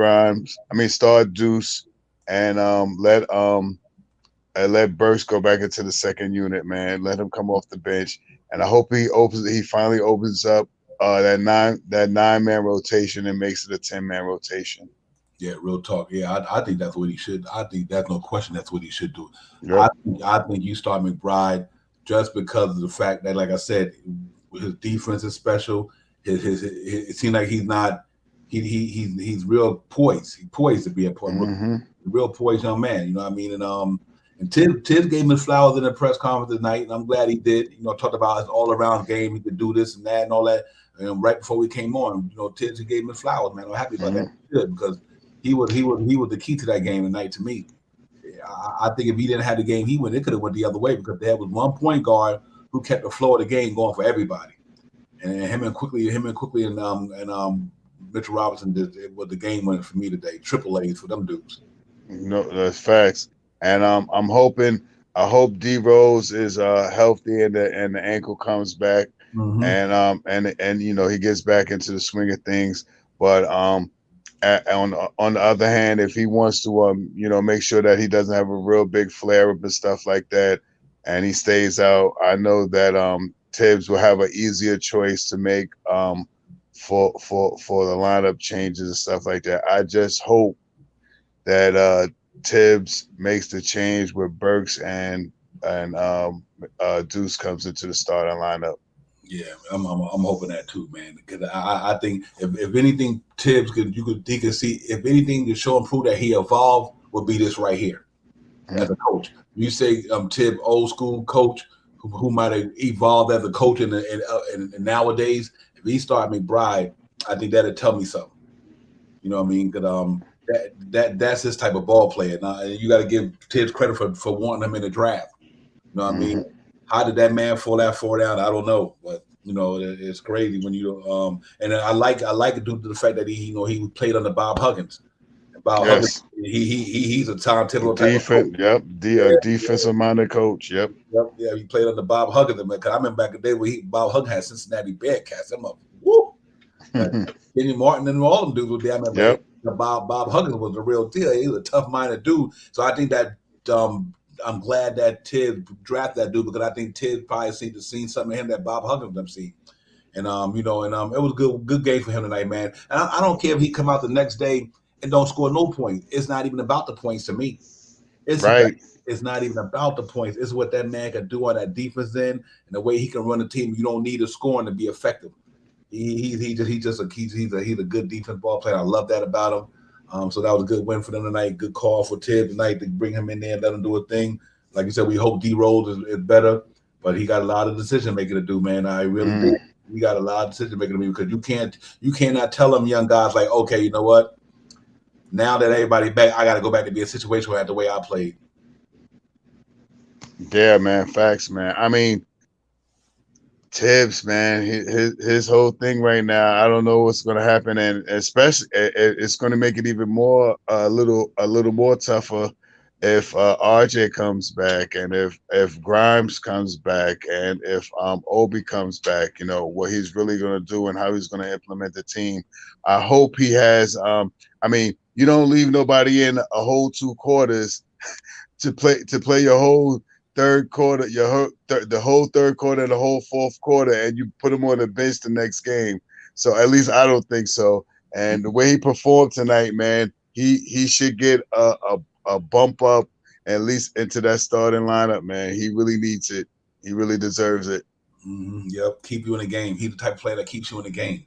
Deuce, and let Burks go back into the second unit, man. Let him come off the bench, and I hope he finally opens up that 9-man rotation and makes it a 10-man rotation. Yeah, real talk. Yeah, I think that's what he should. I think that's no question. That's what he should do. Yep. I think you start McBride just because of the fact that, like I said, his defense is special. It seems like he's not. He's real poised. He's poised to be a real poised young man. You know what I mean? And Tibbs gave him his flowers in the press conference tonight, and I'm glad he did. You know, talked about his all around game. He could do this and that and all that. And right before we came on, you know, Tibbs gave him his flowers, man. I'm happy about that. Good, because he was the key to that game tonight to me. I think if he didn't have the game he went, it could have went the other way because there was one point guard who kept the flow of the game going for everybody. And him and quickly and Mitchell Robinson it was the game winner for me today. Triple A's for them dudes. No, that's facts. And I hope D Rose is healthy and the ankle comes back, and you know he gets back into the swing of things. But on the other hand, if he wants to you know, make sure that he doesn't have a real big flare up and stuff like that, and he stays out, I know that Tibbs will have an easier choice to make for the lineup changes and stuff like that. I just hope that Tibbs makes the change where Burks and Deuce comes into the starting lineup. Yeah, I'm hoping that too, man. Because I think if anything, Tibbs he could see if anything to show and prove that he evolved would be this right here as a coach. You say Tibbs, old school coach who might have evolved as a coach and nowadays, if he started McBride, I think that'd tell me something. You know what I mean? Because that's his type of ball player. Now, you got to give Tibbs credit for wanting him in the draft. You know what I mean? How did that man fall that far down? I don't know, but you know it's crazy when you and I like it due to the fact that he played under Bob Huggins. Bob Huggins, he's a timetable type of coach. Yep, defensive minded coach. Yep. Yeah, he played under Bob Huggins. Because I remember back in the day when Bob Huggins had Cincinnati Bearcats. I'm up, woo. Kenny Martin and all them dudes were there. I remember Bob Huggins was the real deal. He was a tough minded dude. So I think that I'm glad that Tibbs drafted that dude because I think Tibbs probably seen something in him that Bob Huggins didn't see. And it was a good game for him tonight, man. And I don't care if he come out the next day and don't score no points. It's not even about the points to me. It's not even about the points. It's what that man can do on that defense end and the way he can run a team. You don't need a scoring to be effective. He's a good defense ball player. I love that about him. So that was a good win for them tonight. Good call for Tibbs tonight to bring him in there and let him do a thing. Like you said, we hope D Rose is better, but he got a lot of decision making to do, man. I really do. We got a lot of decision making to do because you cannot tell them young guys like, okay, you know what? Now that everybody back, I got to go back to be a situation where I had the way I played. Yeah, man. Facts, man. I mean, Tibbs, man, his whole thing right now. I don't know what's going to happen, and especially it's going to make it even more a little more tougher if RJ comes back, and if Grimes comes back, and if Obi comes back. You know what he's really going to do and how he's going to implement the team. I hope he has. I mean, you don't leave nobody in a whole 2 quarters to play your whole third quarter, the whole third quarter and the whole fourth quarter, and you put him on the bench the next game. So at least I don't think so. And the way he performed tonight, man, he should get a bump up at least into that starting lineup, man. He really needs it. He really deserves it. Yep, keep you in the game. He's the type of player that keeps you in the game.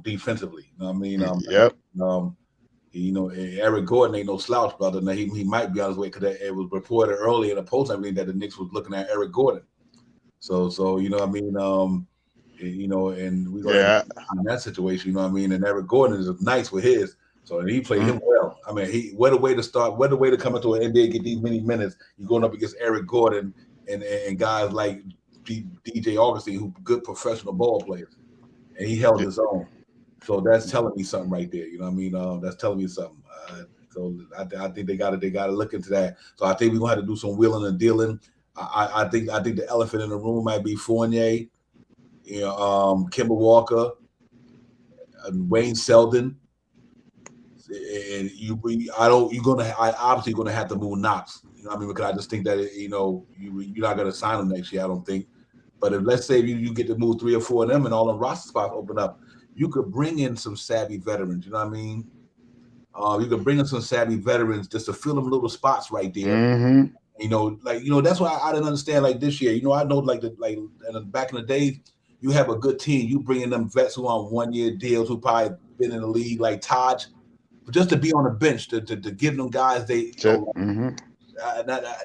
Defensively. You know what I mean? Yep. Eric Gordon ain't no slouch, brother. Now he might be on his way because it was reported early in the post, I mean, that the Knicks was looking at Eric Gordon. So you know what I mean. And we're gonna have Yeah. in that situation. You know what I mean. And Eric Gordon is nice with his, so and he played Mhm. him well. I mean, what a way to start. What a way to come into an NBA, get these many minutes. You're going up against Eric Gordon and guys like DJ Augustine, who good professional ball players, and he held his own. So that's telling me something right there. You know what I mean? That's telling me something. I think they got to look into that. So I think we're gonna have to do some wheeling and dealing. I think the elephant in the room might be Fournier, Kimber Walker, and Wayne Selden, and I obviously gonna have to move Knox. You know what I mean? Because I just think that you're not gonna sign him next year. I don't think. But if let's say you get to move 3 or 4 of them and all the roster spots open up, you could bring in some savvy veterans. You know what I mean? You could bring in some savvy veterans just to fill them little spots right there. Mm-hmm. That's why I didn't understand like this year. I know back in the days, you have a good team. You bring in them vets who on 1-year deals who probably been in the league like Taj, but just to be on the bench to give them guys Mm-hmm.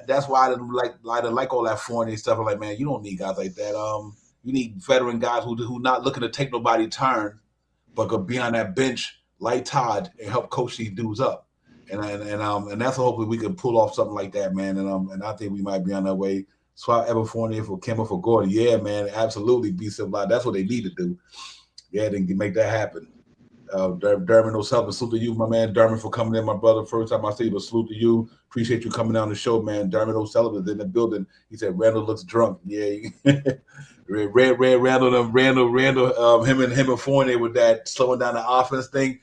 that's why I didn't like all that foreign stuff. I'm like, man, you don't need guys like that. You need veteran guys who not looking to take nobody turn, but could be on that bench like Todd and help coach these dudes up. And that's hopefully we can pull off something like that, man. And I think we might be on that way. Swap Evan Fournier for Kemba for Gordon. Yeah, man, absolutely. Be civilized. That's what they need to do. Yeah, they can make that happen. Dermot O'Sullivan, salute to you, my man. Dermot, for coming in, my brother. First time I see you, but salute to you. Appreciate you coming down the show, man. Dermot O'Sullivan's in the building. He said Randall looks drunk. Yeah, Randall. Him and Fournier with that slowing down the offense thing.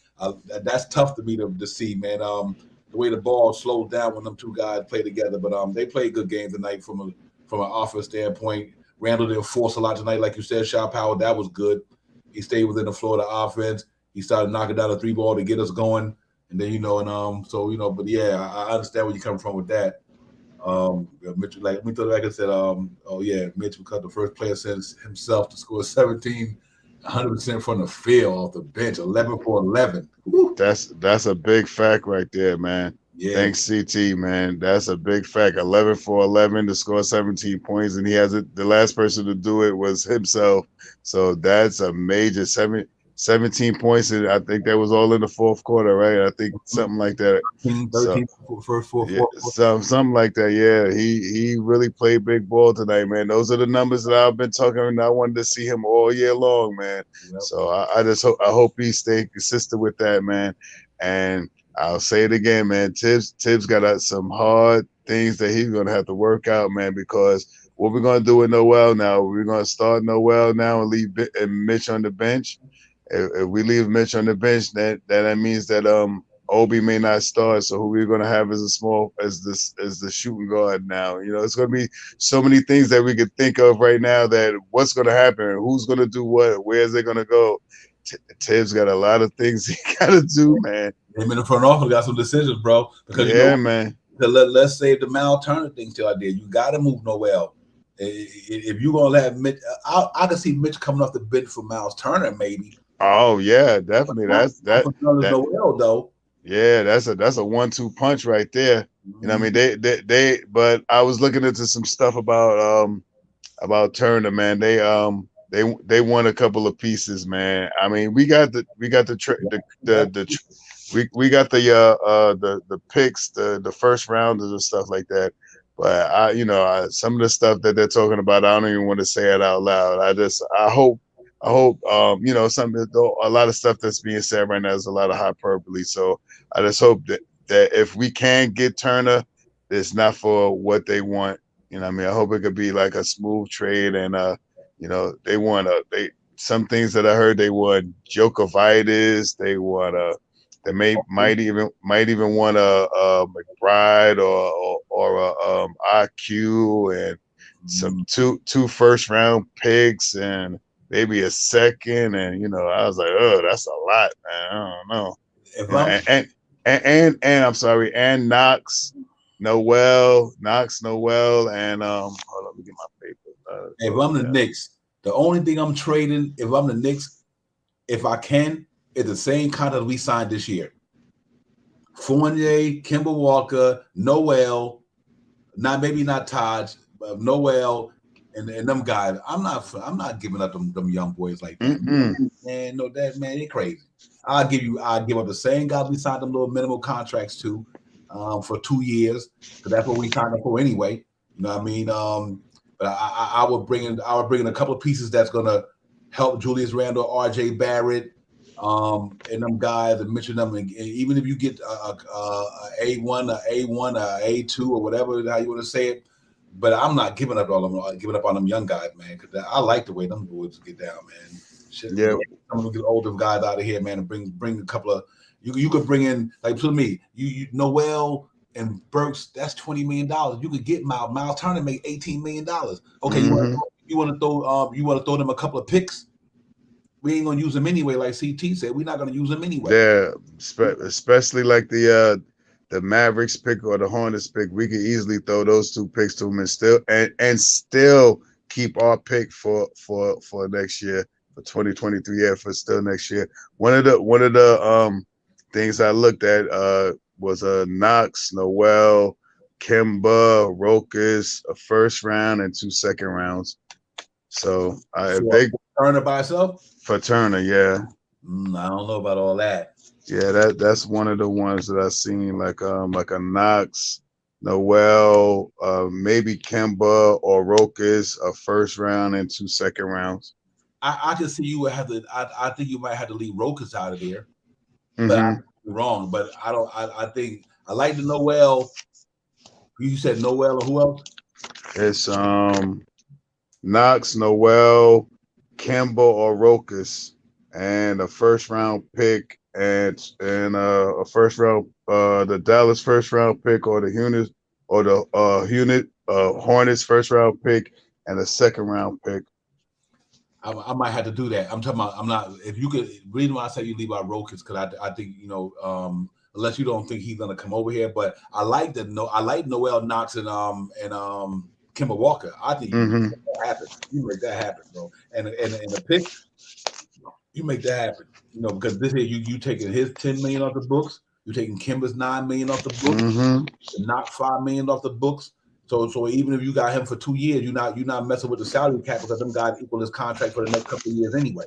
That's tough to me to see, man. The way the ball slows down when them two guys play together, but they played good games tonight from an offense standpoint. Randall didn't force a lot tonight, like you said. Shot power, that was good. He stayed within the floor of the offense. He started knocking down a 3-ball to get us going, and then but yeah, I understand where you're coming from with that. Mitch, like I said, Mitch became the first player since himself to score 17, 100% from the field off the bench, 11 for 11. Woo. That's a big fact right there, man. Yeah. Thanks, CT, man. That's a big fact. 11 for 11 to score 17 points, and he has it. The last person to do it was himself. So that's a major 17 points, and I think that was all in the fourth quarter, right? I think something like that. 13 first four. Something like that. Yeah, he really played big ball tonight, man. Those are the numbers that I've been talking, and I wanted to see him all year long, man. Yep. So I hope he stay consistent with that, man. And I'll say it again, man. Tibbs got some hard things that he's gonna have to work out, man, because what we're gonna do with Noel now, we're gonna start Noel now and leave Mitch on the bench. If we leave Mitch on the bench, that means that Obi may not start. So who we're gonna have as the shooting guard now? It's gonna be so many things that we could think of right now. That what's gonna happen? Who's gonna do what? Where's it gonna go? Tibbs got a lot of things he gotta do, man. Him in the front office got some decisions, bro. Because man. Let's save the Mal Turner thing till I did. You got to move Noel. If you're gonna have Mitch, I can see Mitch coming off the bench for Miles Turner, maybe. Oh yeah, definitely. That's Noel though. Yeah, that's a 1-2 punch right there. You know what I mean? They but I was looking into some stuff about Turner, man. They won a couple of pieces, man. I mean, we got the picks, the first rounders and stuff like that. But some of the stuff that they're talking about, I don't even want to say it out loud. I hope, a lot of stuff that's being said right now is a lot of hyperbole. So I just hope that if we can get Turner, it's not for what they want. I hope it could be like a smooth trade, and they want some things that I heard they want Djokovic, they want they might even want a McBride or a IQ and some two first round picks and maybe a second, and I was like, oh, that's a lot, man. I don't know. If You know, I'm and I'm sorry, and Noel, and hold on, let me get my paper. if I'm the Knicks, the only thing I'm trading, if I'm the Knicks, if I can, is the same contract we signed this year. Fournier, Kemba Walker, Noel, maybe not Taj, but Noel, and them guys. I'm not giving up them young boys like that. Man, no, that man, they crazy. I'll give up the same guys we signed them little minimal contracts to, for 2 years, because that's what we signed them for anyway. You know what I mean? But I would bring in a couple of pieces that's gonna help Julius Randle, RJ Barrett, and them guys, and mention them. And even if you get a A1, a A2, or whatever how you want to say it, but I'm not giving up on them young guys, man, because I like the way them boys get down, man. Shit, Yeah. Some of them get older guys out of here, man, and bring a couple of you could bring in, like, to me, you Noel and Burks, that's $20 million. You could get Miles Turner make $18 million. Okay, you want to throw them a couple of picks. We ain't gonna use them anyway, like CT said. We're not gonna use them anyway. Yeah, especially like the Mavericks pick or the Hornets pick. We could easily throw those two picks to them and still keep our pick for next year, for 2023. Yeah, for still next year. One of the things I looked at was Knox, Noel, Kemba, Rokas, a first round and 2 second rounds. So if they Turner by itself. For Turner, yeah. I don't know about all that. Yeah, that's one of the ones that I've seen, like a Knox, Noel, maybe Kemba or Rokas, a first round and 2 second rounds. I can see you would have to. I think you might have to leave Rokas out of there, but I'm wrong. But I don't. I think I like the Noel. You said Noel, or who else? It's Knox, Noel, Kemba or Rokas, and a first round pick, and a first round, the Dallas first round pick, or the Hornets first round pick, and a second round pick. I might have to do that. I'm talking about. I'm not. If you could, reason why I say you leave out Rokas, because I think unless you don't think he's gonna come over here, but I like Noel Knox and Kemba Walker. I think you make that happen. You make that happen, bro. And the pick, you make that happen. Because this here you taking his $10 million off the books, you taking Kemba's $9 million off the books, not $5 million off the books. So even if you got him for 2 years, you're not messing with the salary cap, because them guys equal his contract for the next couple of years anyway.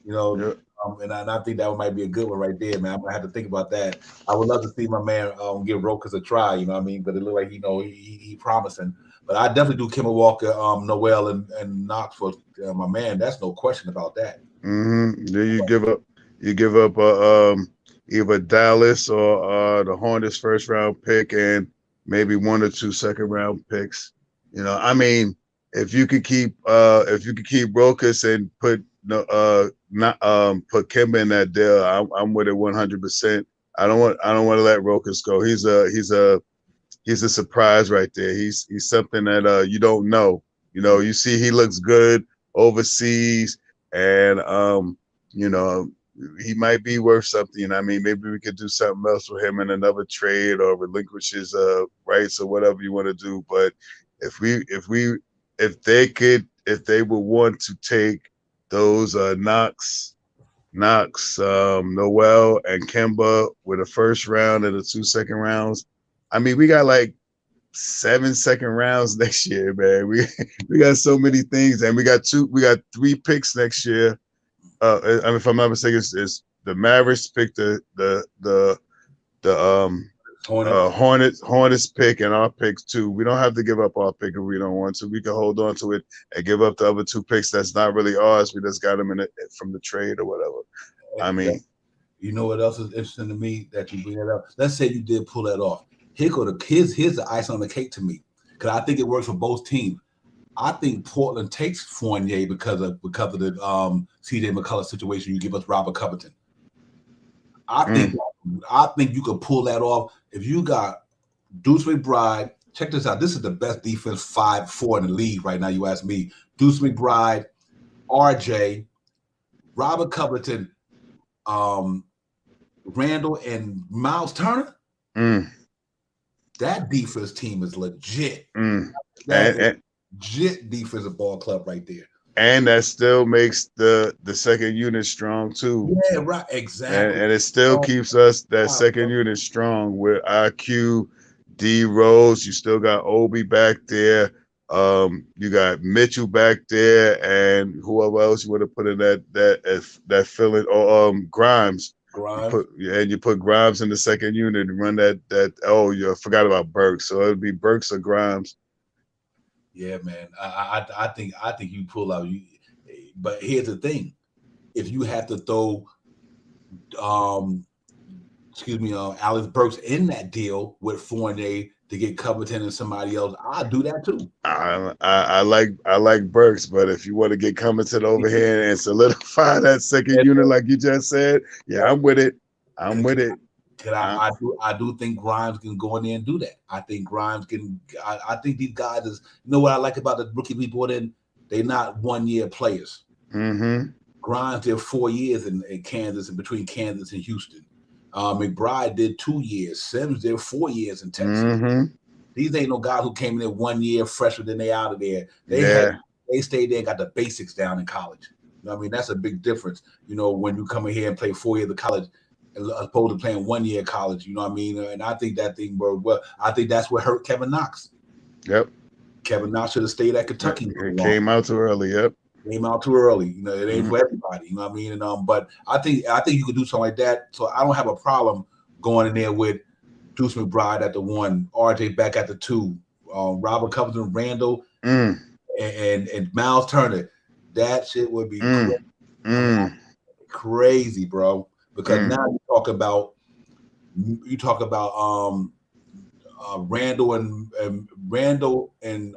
And I think that might be a good one right there, man. I'm gonna have to think about that. I would love to see my man give Rokas a try, you know what I mean? But it looked like he promising. But I definitely do Kemba Walker, Noel, and Knox for my man. That's no question about that. Then you give up either Dallas or the Hornets first round pick and maybe 1 or 2 second round picks. I mean, if you could keep Rokas and put Kemba in that deal, I'm with it 100%. I don't want to let Rokas go. He's a surprise right there. He's something that you don't know. You see he looks good overseas, and he might be worth something. I mean, maybe we could do something else with him in another trade, or relinquish his rights, or whatever you want to do. But if they would want to take those Knox, Noel, and Kemba with a first round and the 2 second rounds, I mean, we got like 7 second rounds next year, man. We got so many things, and we got 3 picks next year. I mean, if I'm not mistaken, it's the Mavericks pick the Hornets pick and our picks too. We don't have to give up our pick if we don't want to. We can hold on to it and give up the other 2 picks that's not really ours. We just got them from the trade or whatever. I mean, you know what else is interesting to me that you bring that up? Let's say you did pull that off. Here's the ice on the cake to me, because I think it works for both teams. I think Portland takes Fournier because of the CJ McCullough situation. You give us Robert Covington. I think you could pull that off if you got Deuce McBride. Check this out. This is the best defense 5-4 in the league right now. You ask me. Deuce McBride, RJ, Robert Covington, Randall, and Miles Turner. That defense team is legit. Legit defensive ball club right there. And that still makes the second unit strong too. Yeah, right. Exactly. And it still keeps us that second unit strong with IQ, D Rose. You still got Obi back there. You got Mitchell back there, and whoever else you would have put in that filling or Grimes. You put Grimes in the second unit and run that. Oh, you forgot about Burks, so it'd be Burks or Grimes. Yeah, man. I think you pull out. But here's the thing: if you have to throw, Alex Burks in that deal with Fournier to get Covington and somebody else, I'll do that too. I like Burks, but if you want to get Covington over here and solidify that second unit, like you just said, yeah, I'm with it. I do think Grimes can go in there and do that. I think Grimes can. I think these guys is. You know what I like about the rookie we brought in? They're not 1-year players. Grimes did 4 years in Kansas, and between Kansas and Houston. McBride did 2 years. Sims did 4 years in Texas. These ain't no guys who came in there 1 year fresher than they out of there. They stayed there and got the basics down in college. You know what I mean? That's a big difference. You know, when you come in here and play 4 years of college, as opposed to playing 1 year of college, you know what I mean? And I think that thing I think that's what hurt Kevin Knox. Yep. Kevin Knox should have stayed at Kentucky. It came out too early, yep. Came out too early. You know, it ain't for everybody, you know what I mean? And but I think you could do something like that. So I don't have a problem going in there with Deuce McBride at the 1, RJ back at the 2, Robert Covington, Randall, and Miles Turner. That shit would be crazy, bro. Because now you talk about Randall and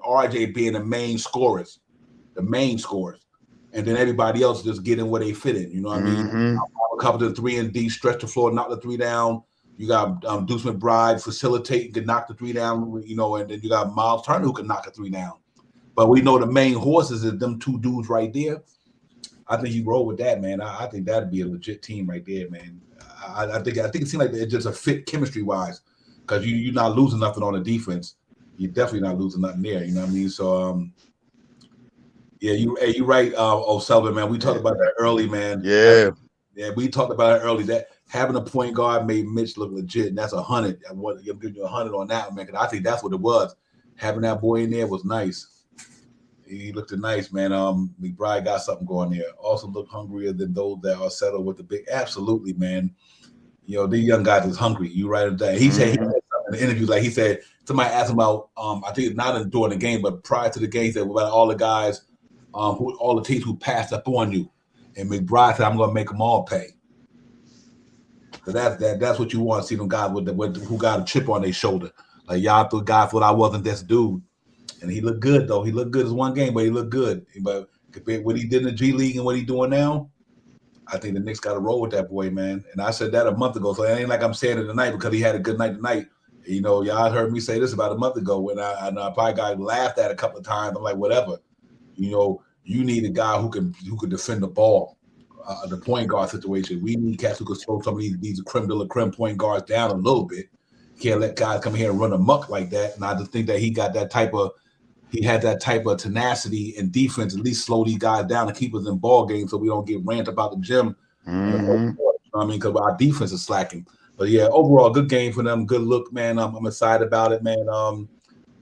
RJ being the main scorers, and then everybody else just getting where they fit in. You know what I mean? A couple of 3 and D, stretch the floor, knock the 3 down. You got Deuce McBride facilitating, can knock the 3 down. You know, and then you got Miles Turner who can knock a 3 down. But we know the main horses is them 2 dudes right there. I think you roll with that, man. I think that'd be a legit team right there, man. I think it seems like it's just a fit chemistry wise, because you're not losing nothing on the defense. You're definitely not losing nothing there. You know what I mean? So you're right, O'Sullivan, man. We talked about that early, man. Yeah, we talked about it early. That having a point guard made Mitch look legit, and that's 100. I'm giving you 100 on that, man. Because I think that's what it was. Having that boy in there was nice. He looked nice, man. McBride got something going there. Also look hungrier than those that are settled with the big. Absolutely, man. You know, these young guys is hungry. You write it down. He said in the interview, like he said, somebody asked him about, I think not during the game, but prior to the game, he said about all the guys, all the teams who passed up on you. And McBride said, I'm going to make them all pay. So that's what you want to see, them guys who got a chip on their shoulder. Like, y'all thought guys thought I wasn't this dude. And he looked good, though. He looked good as one game, but he looked good. But compared to what he did in the G League and what he's doing now, I think the Knicks got to roll with that boy, man. And I said that a month ago, so it ain't like I'm saying it tonight because he had a good night tonight. You know, y'all heard me say this about a month ago when I probably got laughed at a couple of times. I'm like, whatever. You know, you need a guy who can defend the ball, the point guard situation. We need cats who can slow some of these creme de la creme point guards down a little bit. Can't let guys come here and run amok like that. And I just think that he had that type of tenacity and defense, at least slow these guys down and keep us in ball games so we don't get rant about the gym. You know what I mean? Because our defense is slacking. But yeah, overall, good game for them. Good look, man. I'm excited about it, man.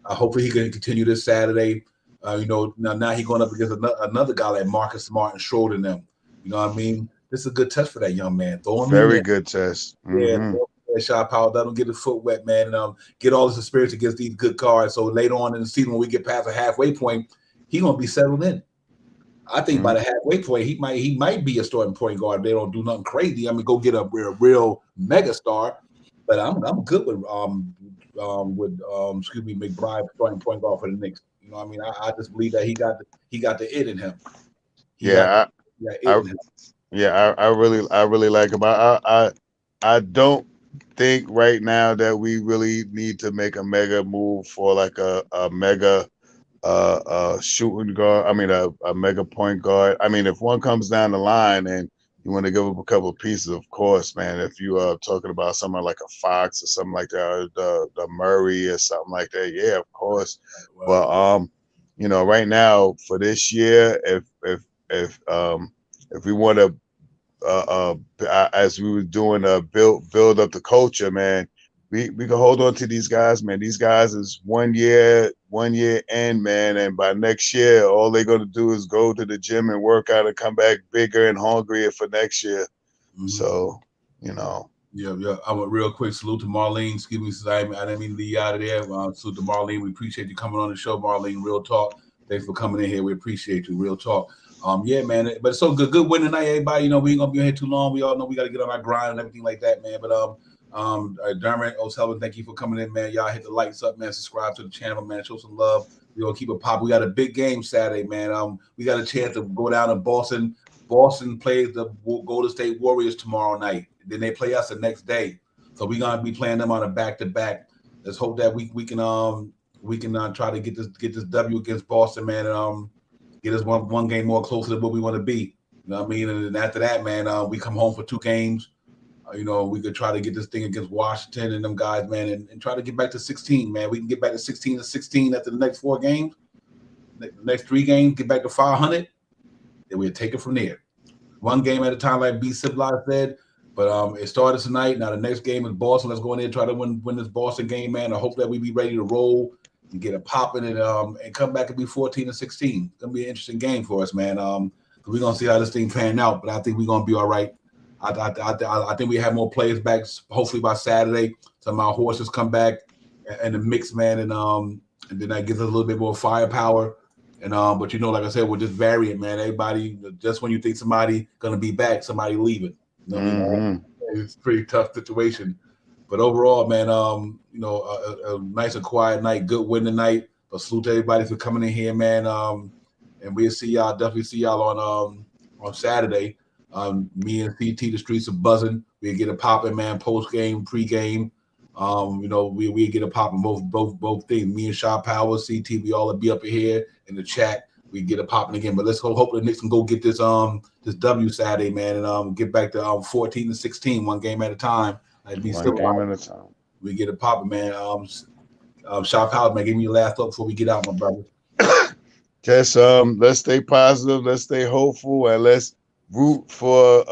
Hopefully he can continue this Saturday. You know, now he's going up against another guy like Marcus Smart and Schroeder and them. You know what I mean? This is a good test for that young man. Throw him very good test. Yeah, that shot power. Let him get his foot wet, man, and get all his experience against these good cards. So later on in the season, when we get past the halfway point, he's gonna be settled in. I think by the halfway point, he might be a starting point guard. If they don't do nothing crazy. I mean, go get a real mega star. But I'm good with McBride starting point guard for the Knicks. You know, what I mean, I just believe that he got the it in him. I really like him. I don't think right now that we really need to make a mega move for like a mega shooting guard. I mean, a mega point guard. I mean, if one comes down the line and you want to give up a couple of pieces, of course, man. If you are talking about someone like a Fox or something like that, or the Murray or something like that, yeah, of course. But you know, right now for this year, if we want to, as we were doing, build up the culture, man. We can hold on to these guys, man. These guys is 1 year in, man, and by next year, all they're gonna do is go to the gym and work out and come back bigger and hungrier for next year. So, you know. Yeah. I want real quick salute to Marlene. Excuse me, I didn't mean to leave you out of there. Salute to Marlene. We appreciate you coming on the show, Marlene. Real talk. Thanks for coming in here. We appreciate you. Real talk. Yeah, man. But it's so good win tonight, everybody. You know, we ain't gonna be here too long. We all know we got to get on our grind and everything like that, man. But Dermot O'Sullivan, thank you for coming in, man. Y'all hit the lights up, man. Subscribe to the channel, man. Show some love. We gonna keep it pop. We got a big game Saturday, man. We got a chance to go down to Boston. Boston plays the Golden State Warriors tomorrow night. Then they play us the next day. So we're gonna be playing them on a back-to-back. Let's hope that we can try to get this W against Boston, man, and get us one game more closer to what we want to be. You know what I mean? And then after that, man, we come home for 2 games. You know, we could try to get this thing against Washington and them guys, man, and try to get back to 16, man. We can get back to 16 after the next 4 games. The next 3 games, get back to 500. Then we'll take it from there. 1 game at a time, like B. Civilized said. But it started tonight. Now the next game is Boston. Let's go in there and try to win this Boston game, man. I hope that we be ready to roll and get it popping and come back and be 14-16. It's gonna be an interesting game for us, man. We're gonna see how this thing pan out, but I think we're gonna be all right. I think we have more players back, hopefully by Saturday. Some of our horses come back and the mix, man, and then that gives us a little bit more firepower. And but you know, like I said, we're just variant, man. Everybody, just when you think somebody gonna be back, somebody leaving. You know what I mean? It's a pretty tough situation. But overall, man, you know, a nice and quiet night, good win tonight. But salute to everybody for coming in here, man. And we'll see y'all, definitely see y'all on Saturday. Me and CT, the streets are buzzing. We get it popping, man. Post game, pre game. You know, we get it popping both things. Me and Shaw Power, CT, we all will be up here in the chat. We get it popping again. But let's hope the Knicks can go get this W Saturday, man, and get back to 14-16, 1 game at a time. One game at a time. We get it popping, man. Shaw Power, man, give me your last thought before we get out, my brother. Just let's stay positive, let's stay hopeful, and let's root for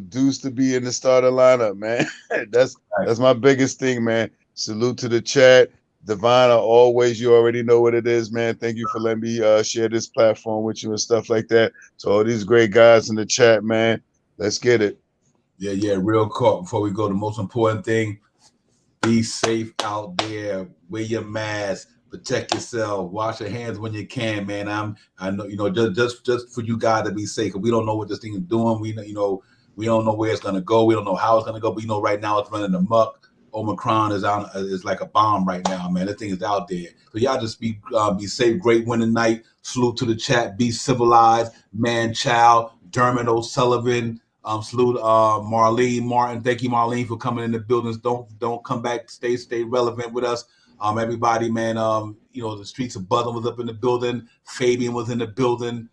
Deuce to be in the starting lineup, man. That's my biggest thing, man. Salute to the chat. Divine, always, you already know what it is, man. Thank you for letting me share this platform with you and stuff like that. So all these great guys in the chat, man, let's get it. Yeah, real quick before we go, the most important thing, be safe out there. Wear your mask, protect yourself, wash your hands when you can, man. I know, you know, just for you guys to be safe. We don't know what this thing is doing. We don't know where it's gonna go. We don't know how it's gonna go. But you know, right now it's running amok. Omicron is like a bomb right now, man. That thing is out there. So y'all just be safe. Great winning night. Salute to the chat. Be civilized. Man, child. Dermot O'Sullivan. Salute Marlene Martin. Thank you, Marlene, for coming in the buildings. Don't come back. Stay relevant with us. Everybody, man. You know, the streets of Buzzing was up in the building. Fabian was in the building.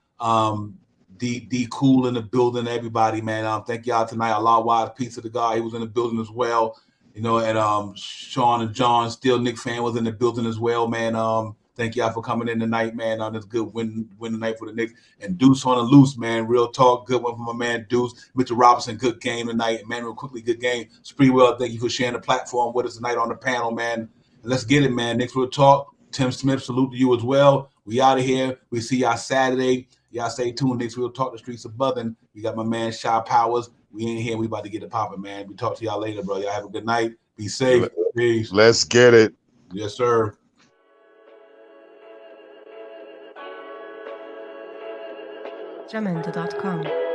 D Cool in the building. Everybody, man. Thank y'all tonight. Allah Wise, peace to the God. He was in the building as well. You know, and Sean and John, still Nick fan, was in the building as well, man. Thank y'all for coming in tonight, man. On this good win tonight for the Knicks. And Deuce on the loose, man. Real talk. Good one from my man Deuce. Mitchell Robinson, good game tonight. Emmanuel Quickly, good game. Spreewell, thank you for sharing the platform with us tonight on the panel, man. And let's get it, man. Knicks Real Talk. Tim Smith, salute to you as well. We out of here. We see y'all Saturday. Y'all stay tuned. Knicks Real Talk, the streets of Buzzing. We got my man Shaw Powers. We in here. We about to get it popping, man. We talk to y'all later, bro. Y'all have a good night. Be safe. Peace. Let's get it. Yes, sir. Jamendo.com